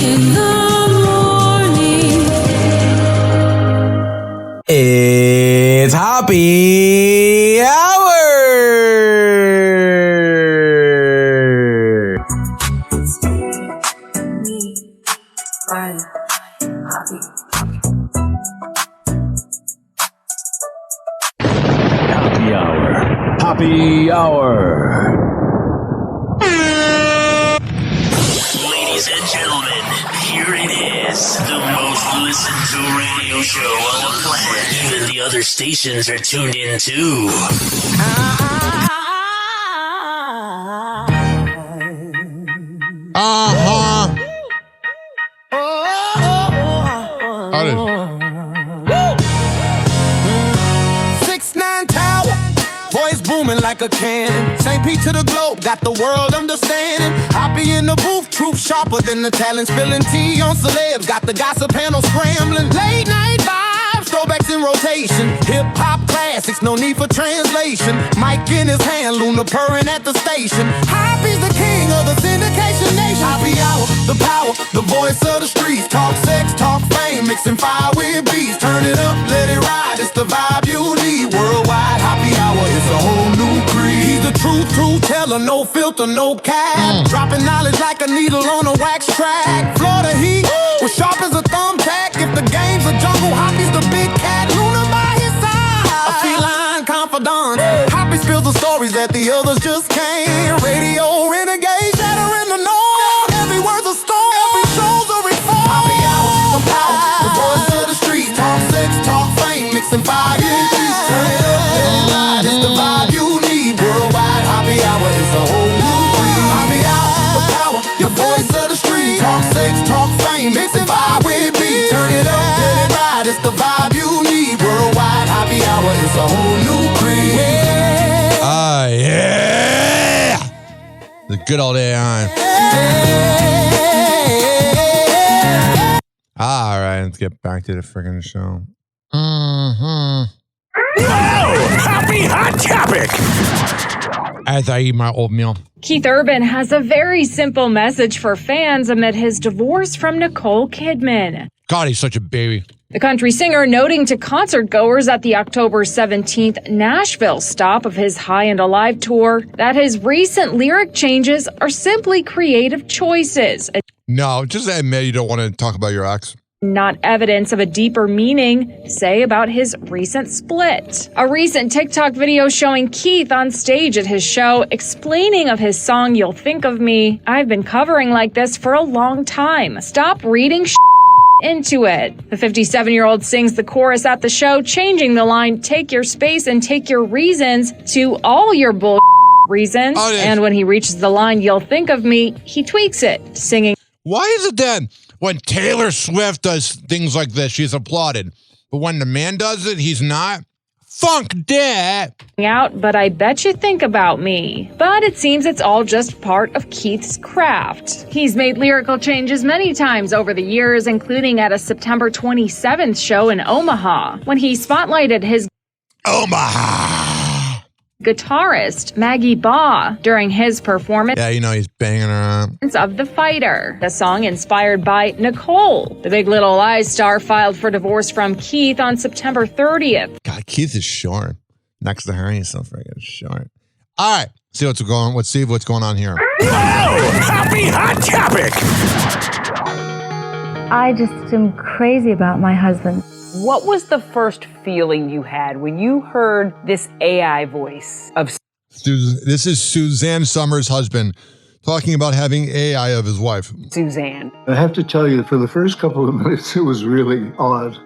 in the morning. It's Happy Hour! Happy Hour. Happy Hour. Ladies and gentlemen, here it is. The most listened to radio show on the planet. Even the other stations are tuned in too. Like a cannon, St. Pete to the globe, got the world understanding. Hoppe in the booth, truth sharper than the talent. Spilling tea on celebs, got the gossip panel scrambling. Late night vibes, throwbacks in rotation. Hip hop classics, no need for translation. Mic in his hand, Luna purring at the station. Hoppe's the king of the syndication nation. Happy Hour, the power, the voice of the streets. Talk sex, talk fame, mixing fire with beats. Turn it up, let it ride, it's the vibe you need. Worldwide, Happy Hour, it's a whole new creed. He's the truth teller, no filter, no cap. Dropping knowledge like a needle on a wax track. Florida heat, was sharp as a thumbtack. If the game's a jungle, Hoppe's the big cat. Luna by his side, a feline confidant. Hoppe spills the stories that the others just can't. Radio renegade, shattering the norm. Every word's a storm, every show's a reform. Happy Hour, the power, the voice of the street. Talk sex, talk fame, mixing fire and peace. Turn it up, let it ride, it's the vibe you need. Worldwide, Happy Hour is a whole new breed. Happy Hour, the power, your voice of the street. Talk sex, talk fame, mixing fire with beats. Turn it up, let it ride, it's the vibe you need. Worldwide, Happy Hour is a whole new breed. Yeah! The good old AI. All right, let's get back to the freaking show. Now, Happy Hot Topic. as I eat my oatmeal. Keith Urban has a very simple message for fans amid his divorce from Nicole Kidman. God, he's such a baby. The country singer noting to concert goers at the October 17th Nashville stop of his High and Alive tour that his recent lyric changes are simply creative choices. No, just admit you don't want to talk about your ex. Not evidence of a deeper meaning, say about his recent split. A recent TikTok video showing Keith on stage at his show explaining of his song You'll Think of Me. I've been covering like this for a long time. Stop reading into it. The 57-year-old sings the chorus at the show, changing the line, take your space and take your reasons, to all your bull reasons. Oh, and when he reaches the line, you'll think of me, he tweaks it, singing. Why is it then when Taylor Swift does things like this, she's applauded, but when the man does it, he's not? Funk that out, but I bet you think about me. But it seems it's all just part of Keith's craft. He's made lyrical changes many times over the years, including at a September 27th show in Omaha, when he spotlighted his guitarist, Maggie Baugh, during his performance. Yeah, you know, he's banging her up. Of The Fighter, the song inspired by Nicole. The Big Little Lies star filed for divorce from Keith on September 30th. God, Keith is short. Next to her, he's so freaking short. All right, see what's going on. Let's see what's going on here. Happy Hot Topic! I just am crazy about my husband. What was the first feeling you had when you heard this AI voice of... This is Suzanne Summers' husband talking about having AI of his wife. Suzanne. I have to tell you, for the first couple of minutes, it was really odd,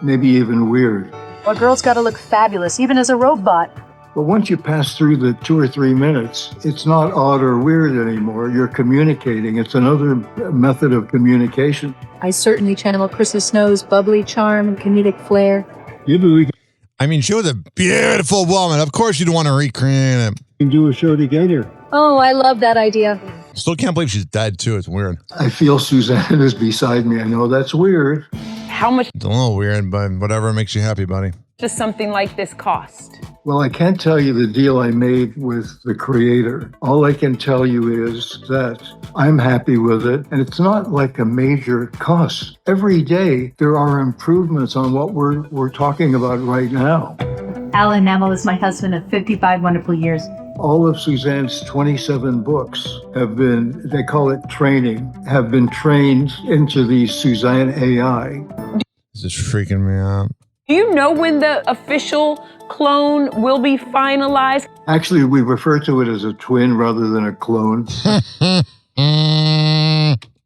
maybe even weird. A girl's got to look fabulous, even as a robot. But once you pass through the 2 or 3 minutes, it's not odd or weird anymore. You're communicating. It's another method of communication. I certainly channel Krista Snow's bubbly charm and comedic flair. I mean, she was a beautiful woman. Of course you'd want to recreate it. We can do a show together. Oh, I love that idea. Still can't believe she's dead, too. It's weird. I feel Suzanne is beside me. I know that's weird. How much It's a little weird, but whatever makes you happy, buddy. does something like this cost? Well, I can't tell you the deal I made with the creator. All I can tell you is that I'm happy with it, and it's not like a major cost. Every day, there are improvements on what we're talking about right now. Alan Namel is my husband of 55 wonderful years. All of Suzanne's 27 books have been, they call it training, have been trained into the Suzanne AI. This is freaking me out. Do you know when the official clone will be finalized? Actually, we refer to it as a twin rather than a clone.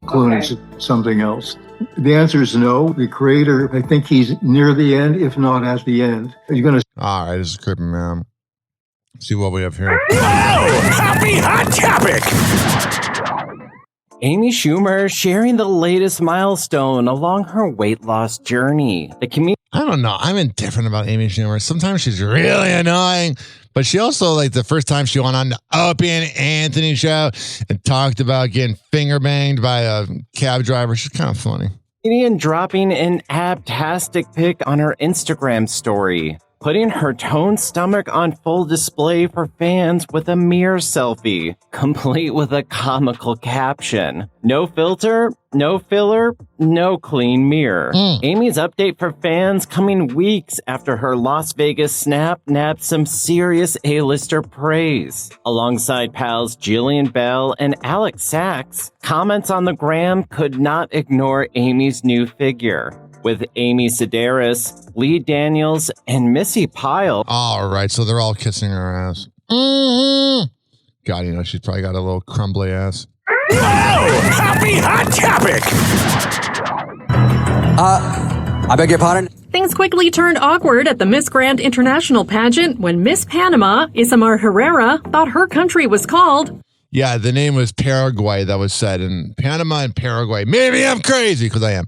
Clone is something else. The answer is no. The creator, I think he's near the end, if not at the end. Are you going to... All right, this is creeping me out. See what we have here. Happy Hot Topic! Amy Schumer sharing the latest milestone along her weight loss journey. I don't know. I'm indifferent about Amy Schumer. Sometimes she's really annoying, but she also, like, the first time she went on the Opie and Anthony show and talked about getting finger banged by a cab driver. She's kind of funny. Comedian dropping an abtastic pic on her Instagram story, putting her toned stomach on full display for fans with a mirror selfie, complete with a comical caption. No filter, no filler, no clean mirror. Amy's update for fans coming weeks after her Las Vegas snap nabbed some serious A-lister praise. Alongside pals Jillian Bell and Alex Sachs, comments on the gram could not ignore Amy's new figure, with Amy Sedaris, Lee Daniels, and Missy Pyle. All right, so they're all kissing her ass. God, you know, she's probably got a little crumbly ass. Happy Hot Topic! I beg your pardon? Things quickly turned awkward at the Miss Grand International pageant when Miss Panama, Isamar Herrera, thought her country was called... Yeah, the name was Paraguay, that was said. And Panama and Paraguay. Maybe I'm crazy, because I am.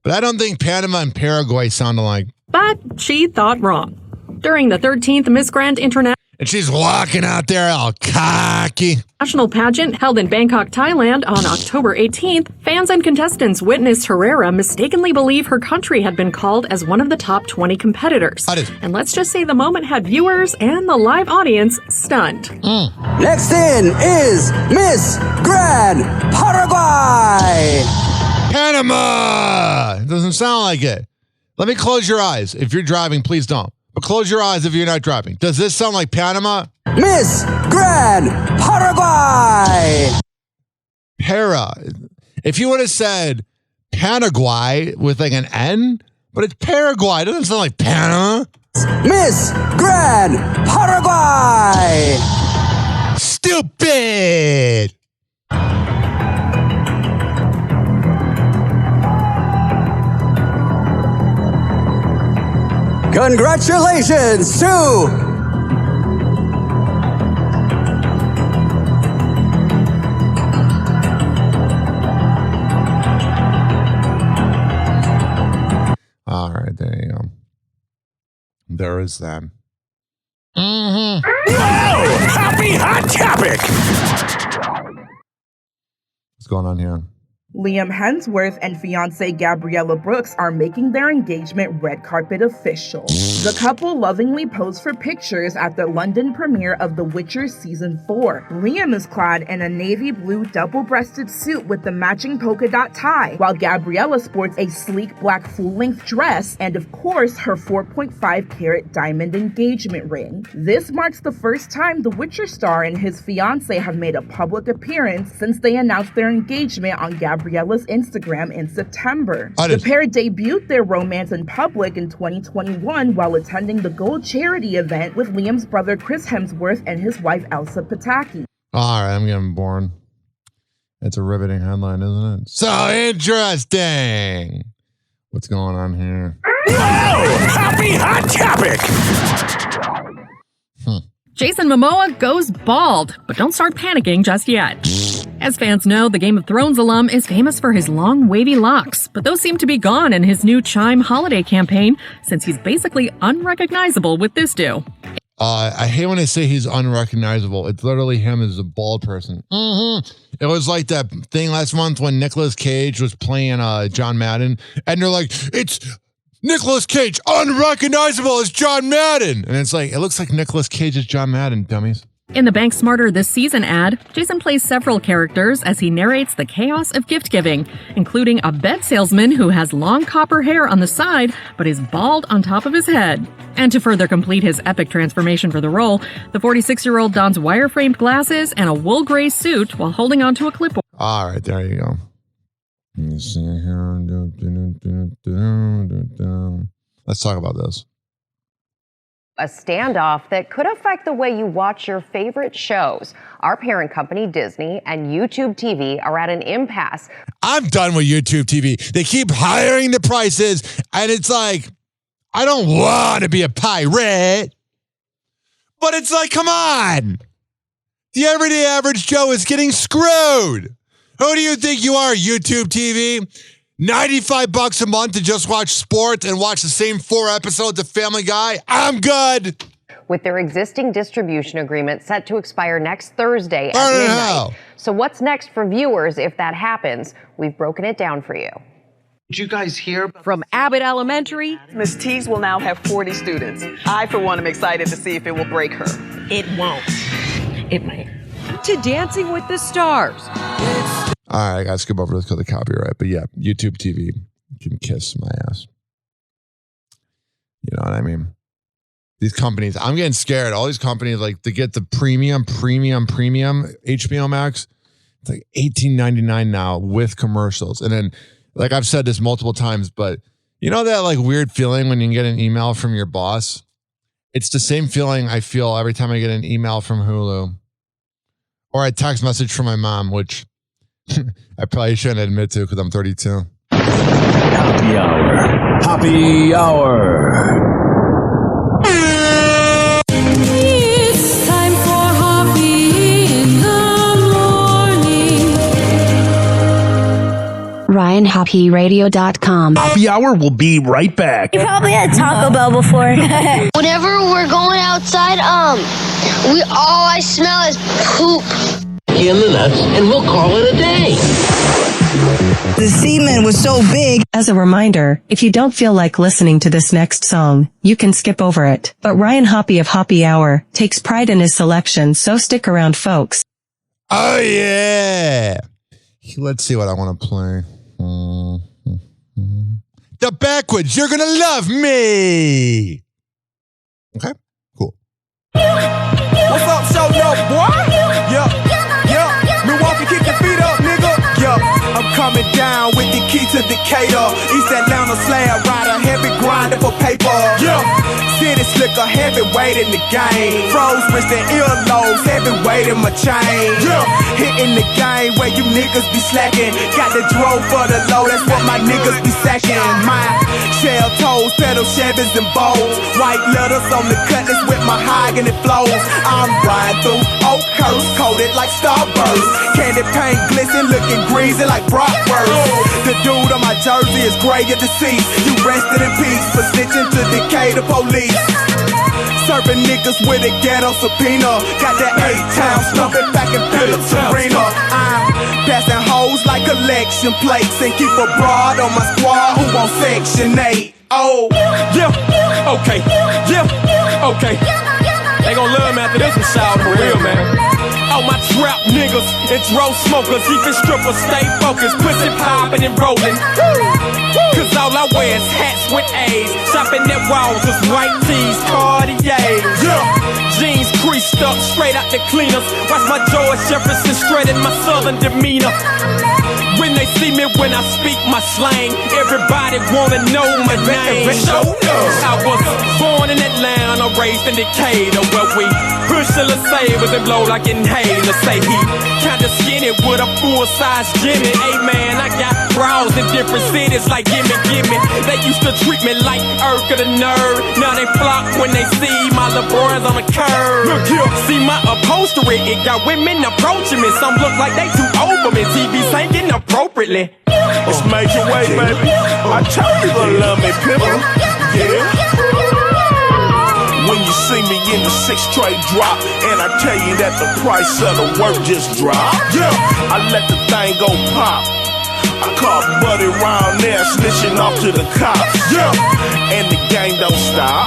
But I don't think Panama and Paraguay sound alike. But she thought wrong. During the 13th Miss Grand International... And she's walking out there all cocky. National pageant held in Bangkok, Thailand on October 18th, fans and contestants witnessed Herrera mistakenly believe her country had been called as one of the top 20 competitors. And let's just say the moment had viewers and the live audience stunned. Next in is Miss Grand Paraguay. Panama! It doesn't sound like it. Let me close your eyes. If you're driving, please don't. But close your eyes if you're not driving. Does this sound like Panama? Miss Grand Paraguay. If you would have said Panaguay with like an N, but it's Paraguay. It doesn't sound like Panama. Miss Grand Paraguay. Stupid. Congratulations to all right, there you go. There is that. Whoa! Happy Hot Topic! What's going on here? Liam Hemsworth and fiancée Gabriella Brooks are making their engagement red carpet official. The couple lovingly posed for pictures at the London premiere of The Witcher Season 4. Liam is clad in a navy blue double-breasted suit with the matching polka dot tie, while Gabriella sports a sleek black full-length dress and, of course, her 4.5-carat diamond engagement ring. This marks the first time The Witcher star and his fiancée have made a public appearance since they announced their engagement on Gabriella's Instagram in September. The pair debuted their romance in public in 2021 while attending the Gold charity event with Liam's brother Chris Hemsworth and his wife Elsa Pataki. All right, I'm getting bored. It's a riveting headline, isn't it? So interesting. What's going on here? Whoa! Happy Hot Topic! Jason Momoa goes bald, but don't start panicking just yet. As fans know, the Game of Thrones alum is famous for his long, wavy locks, but those seem to be gone in his new Chime holiday campaign, since he's basically unrecognizable with this do. I hate when they say he's unrecognizable. It's literally him as a bald person. It was like that thing last month when Nicolas Cage was playing John Madden, and they're like, it's Nicolas Cage, unrecognizable as John Madden. And it's like, it looks like Nicolas Cage is John Madden, dummies. In the Bank Smarter This Season ad, Jason plays several characters as he narrates the chaos of gift giving, including a bed salesman who has long copper hair on the side but is bald on top of his head. And to further complete his epic transformation for the role, the 46-year-old dons wire-framed glasses and a wool gray suit while holding onto a clipboard. All right, there you go. Let me see here. Let's talk about this. A standoff that could affect the way you watch your favorite shows. Our parent company, Disney, and YouTube TV are at an impasse. I'm done with YouTube TV. They keep hiring the prices, and it's like, I don't want to be a pirate. But it's like, come on. The everyday average Joe is getting screwed. Who do you think you are, YouTube TV? $95 a month to just watch sports and watch the same 4 episodes of Family Guy? I'm good. With their existing distribution agreement set to expire next Thursday at midnight. So what's next for viewers if that happens? We've broken it down for you. Did you guys hear? From Abbott Elementary, Miss Teagues will now have 40 students. I, for one, am excited to see if it will break her. It won't. It might. To Dancing with the Stars. All right, I got to skip over this because of copyright. But yeah, YouTube TV can kiss my ass. You know what I mean? These companies, I'm getting scared. All these companies, like, to get the premium HBO Max, it's like $18.99 now with commercials. And then, like I've said this multiple times, but you know that like weird feeling when you get an email from your boss? It's the same feeling I feel every time I get an email from Hulu or a text message from my mom, which I probably shouldn't admit to because I'm 32. Happy hour. Happy hour. It's time for Hoppe in the morning. RyanHoppyRadio.com. Happy hour will be right back. You probably had Taco Bell before. Whenever we're going outside, All I smell is poop. In the nuts, and we'll call it a day. The semen was so big. As a reminder, if you don't feel like listening to this next song, you can skip over it. But Ryan Hoppe of Hoppe Hour takes pride in his selection, so stick around, folks. Oh, yeah. Let's see what I want to play. The Backwoods, You're Gonna Love Me. Okay, cool. What's up, show no boy? Yeah. Milwaukee, kick your feet up, nigga. Yeah. I'm coming down with the key to Decatur. East Atlanta slab rider, heavy grinder for paper. Yeah. City slicker, heavyweight in the game. Froze wrist and earlobes, heavyweight in my chain. Yeah. Hitting the game where you niggas be slacking. Got the drove for the low, that's what my niggas be sacking. My shell toes, pedal Chevys and bowls. White letters on the cutlass with my mahogany flows. I'm riding through Oakhurst, coated like Starburst. Candy paint glisten, looking greasy like Bratwurst. The dude on my jersey is gray at the seats. You rested in peace for snitching to Decatur police. Serving niggas with a ghetto subpoena. Got that 8-town stumping back in Phillips Arena. I'm passing hoes like election plates and keep a broad on my squad who want Section 8. Oh, yeah, okay, yeah, okay. They gon' love me after this one, shout for real, man. All my trap niggas and dro smokers, even strippers, stay focused, pussy poppin' and rollin'. Cause all I wear is hats with A's. Shopping at walls is white tees, Cartiers. Yeah. Jeans creased up, straight out the cleaners. Watch my George Jefferson straight in my southern demeanor. When they see me, when I speak my slang, everybody wanna know my name. I was born in Atlanta, raised in Decatur, where we push till the sabers and blow like inhalers. Say he kinda skinny with a full-size Jimmy. Hey man, I got bras in different cities like gimme. They used to treat me like Urk of the nerd. Now they flock when they see my LeBrons on the curb. Look here, see my upholstery, it got women approaching me. Some look like they too old for me. TV's thinking appropriately. It's major way, baby. I told you gonna love me, pimple. Yeah. When you see me in the 6 tray drop, and I tell you that the price of the work just dropped. Yeah. I let the thing go pop. I caught Buddy round there snitching off to the cops. Yeah. And the game don't stop.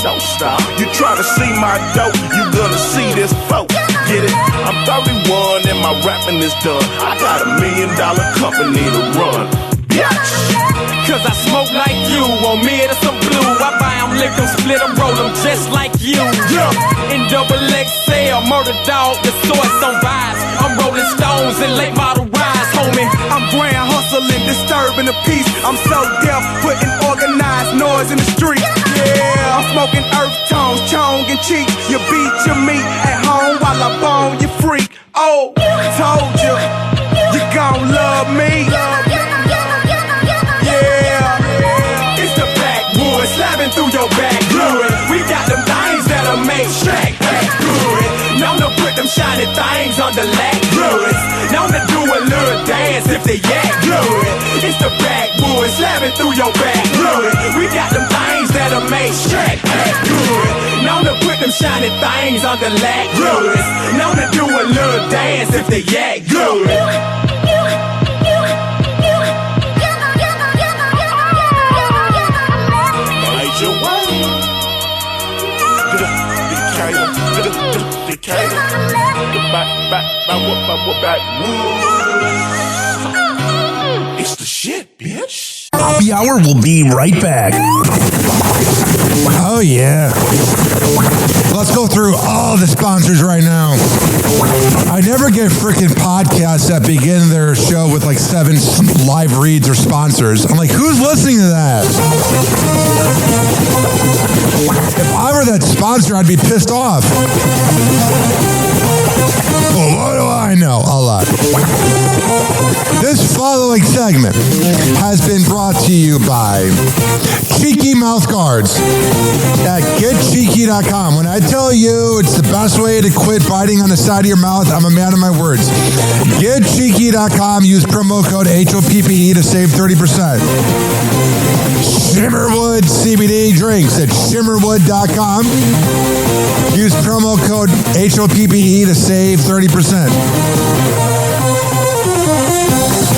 You try to see my dope, you gonna see this folk. Get it? I'm 31 and my rapping is done. I got $1 million company to run. Bitch. Cause I smoke like you, on mid or some blue. I buy them, lick them, split them, roll them just like you. Yeah. In double XL, murder dog, the source on vibes. I'm rolling stones and late model rides, homie. I'm grand hustling, disturbing the peace. I'm so deaf, putting organized noise in the street. Yeah, I'm smoking earth tones, chong and cheek. You beat your meat at home while I bone you freak. Oh, told you, you gon' love me. Through your back good. We got them things that'll make Shrek back good. Known to put them shiny things on the lack goods. Known to do a little dance if they yak good. It's the backwoods slapping through your back good. We got them things that'll make Shrek back good. Known to put them shiny things on the lack goods. Known to do a little dance if they yak good. It's the shit, bitch. Hoppe Hour will be right back. Oh, yeah. Let's go through all the sponsors right now. I never get freaking podcasts that begin their show with like 7 live reads or sponsors. I'm like, who's listening to that? If I were that sponsor, I'd be pissed off. Well, what do I know? A lot. This following segment has been brought to you by Cheeky mouth guards at getcheeky.com. When I tell you it's the best way to quit biting on the side of your mouth, I'm a man of my words. Getcheeky.com. Use promo code HOPPE to save 30%. Shimmerwood CBD drinks at shimmerwood.com. Use promo code HOPPE to save 30%.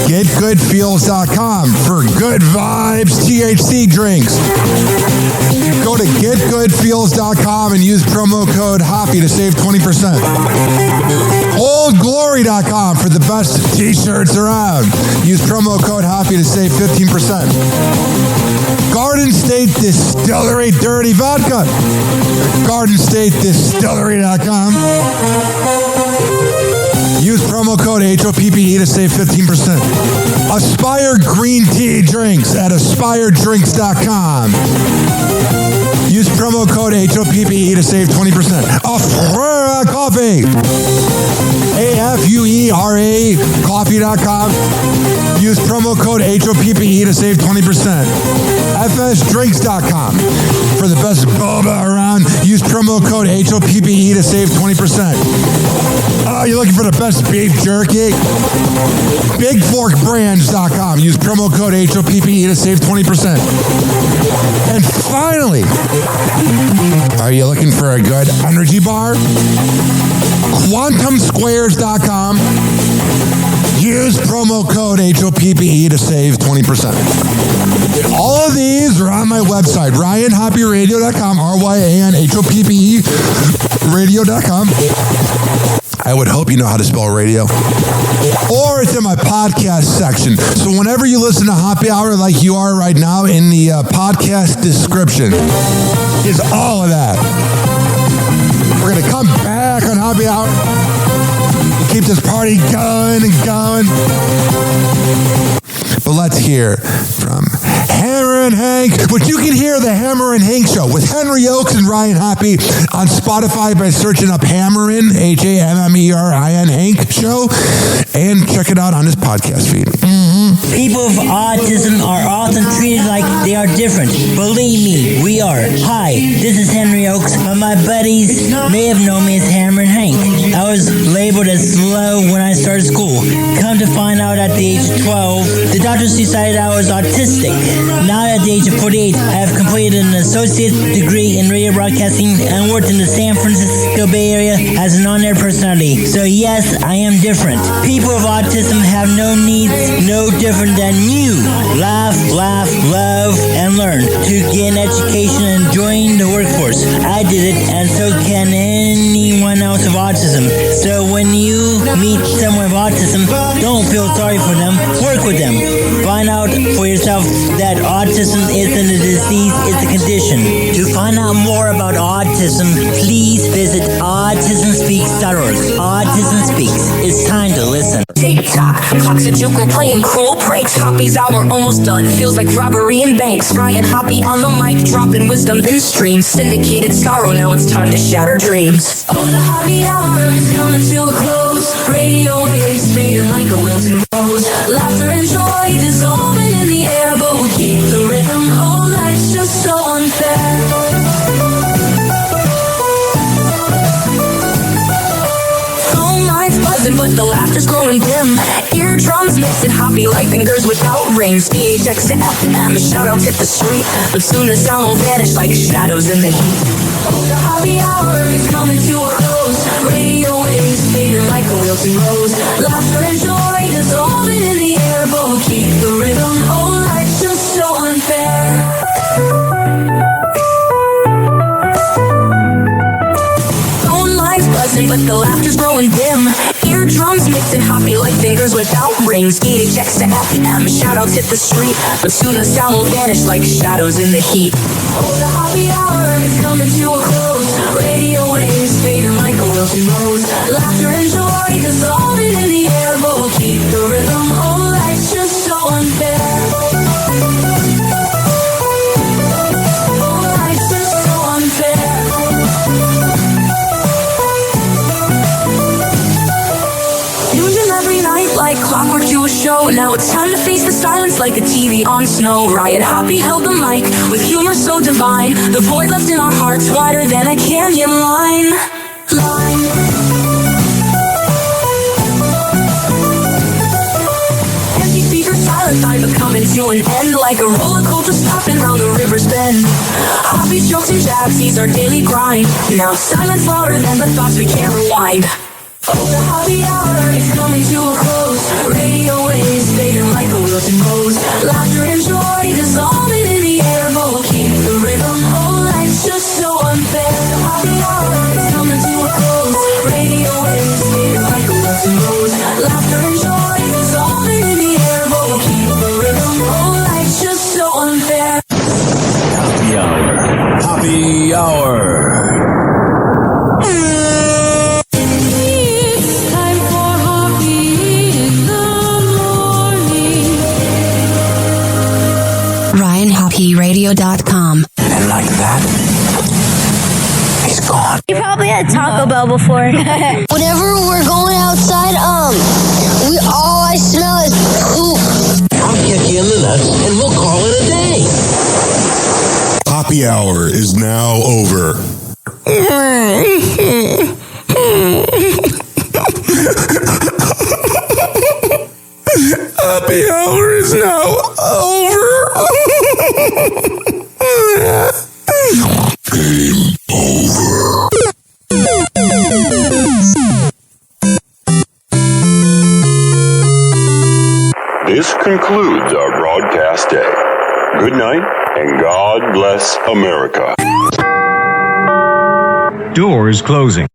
GetGoodFeels.com for good vibes THC drinks. Go to GetGoodFeels.com and use promo code Hoppy to save 20%. OldGlory.com for the best t-shirts around. Use promo code Hoppy to save 15%. Garden State Distillery Dirty Vodka. GardenStateDistillery.com. Use promo code HOPPE to save 15%. Aspire Green Tea Drinks at AspireDrinks.com. Use promo code HOPPE to save 20%. Afura Coffee. AFUERA Coffee.com. Use promo code HOPPE to save 20%. FSDrinks.com. For the best boba around, use promo code HOPPE to save 20%. Oh, you're looking for the best beef jerky? BigForkBrands.com. Use promo code HOPPE to save 20%. And finally, are you looking for a good energy bar? QuantumSquares.com. Use promo code HOPPE to save 20%. All of these are on my website, RyanHoppyRadio.com, RyanHoppe Radio.com. I would hope you know how to spell radio. Or it's in my podcast section. So whenever you listen to Happy Hour like you are right now, in the podcast description is all of that. We're going to come back on Happy Hour. Keep this party going and going. But let's hear from Hammer and Hank, which you can hear the Hammer and Hank Show with Henry Oakes and Ryan Hoppe on Spotify by searching up Hammerin, HAMMERIN Hank Show, and check it out on his podcast feed. People with autism are often treated like they are different. Believe me, we are. Hi, this is Henry Oakes, but my buddies may have known me as Hammer and Hank. I was labeled as slow when I started school. Come to find out at the age of 12, the doctors decided I was autistic. Now at the age of 48, I have completed an associate degree in radio broadcasting and worked in the San Francisco Bay Area as an on-air personality. So yes, I am different. People with autism have no needs, no different than you. Laugh, love, and learn to get an education and join the workforce. I did it, and so can anyone else with autism. So when you meet someone with autism, don't feel sorry for them. Work with them. Find out for yourself that autism isn't a disease, it's a condition. To find out more about autism, please visit autismspeaks.org. Autism Speaks. It's time to listen. TikTok, clocks a juke playing cruel pranks. Hoppy's hour almost done. Feels like robbery in banks. Ryan Hoppe on the mic, dropping wisdom in streams. Syndicated sorrow, now it's time to shatter dreams. Oh, the Hoppe hour is coming to a close. Radio waves fading like a wilted rose. Laughter and joy dissolving in the air, but we'll keep the rhythm. Oh, life's just so unfair. But the laughter's growing dim. Eardrums mixing Hoppe like fingers without rings. PHX to FM, shout-outs hit the street. But soon the sound will vanish like shadows in the heat. Oh, the Hoppe hour is coming to a close. Radio waves fading like a wilting rose. Laughter and joy dissolving in the air, but we'll keep the rhythm. Oh, life's just so unfair. But the laughter's growing dim. Eardrums mixing Hoppe like fingers without rings. PHX to FM, shout-outs hit the street. But soon the sound will vanish like shadows in the heat. Oh, the Hoppe hour is coming to a close. Radio waves fading like a wilting rose. Laughter and joy dissolving in the air, but we'll keep the rhythm. Oh, life's just so unfair. Oh, life's just so unfair. Like clockwork, you a show. Now it's time to face the silence like a TV on snow. Ryan Hoppe held the mic with humor so divine. The void left in our hearts wider than a canyon line. Empty speakers, silent time coming to an end, like a roller coaster stopping round the river's bend. Hoppe's jokes and jabs, he's our daily grind. Now silence louder than the thoughts we can't rewind. Oh, the Hoppe Hour is coming to a close. Radio waves fading like a wilting rose. Laughter and joy dissolving in the air, but we'll keep the rhythm. Oh, life's just so unfair. The Hoppe Hour is coming to a close. Radio waves fading like a wilting rose. Laughter and joy dissolving in the air, but we'll keep the rhythm. Oh, life's just so unfair. Hoppe Hour. Hoppe Hour. RyanHoppeRadio.com. And like that, he's gone. You probably had Taco Bell before. Whenever we're going outside, all I smell is poop. I'll kick you in the nuts and we'll call it a day. Hoppe Hour is now over. Hoppe Hour is now over. Game over. This concludes our broadcast day. Good night, and God bless America. Doors closing.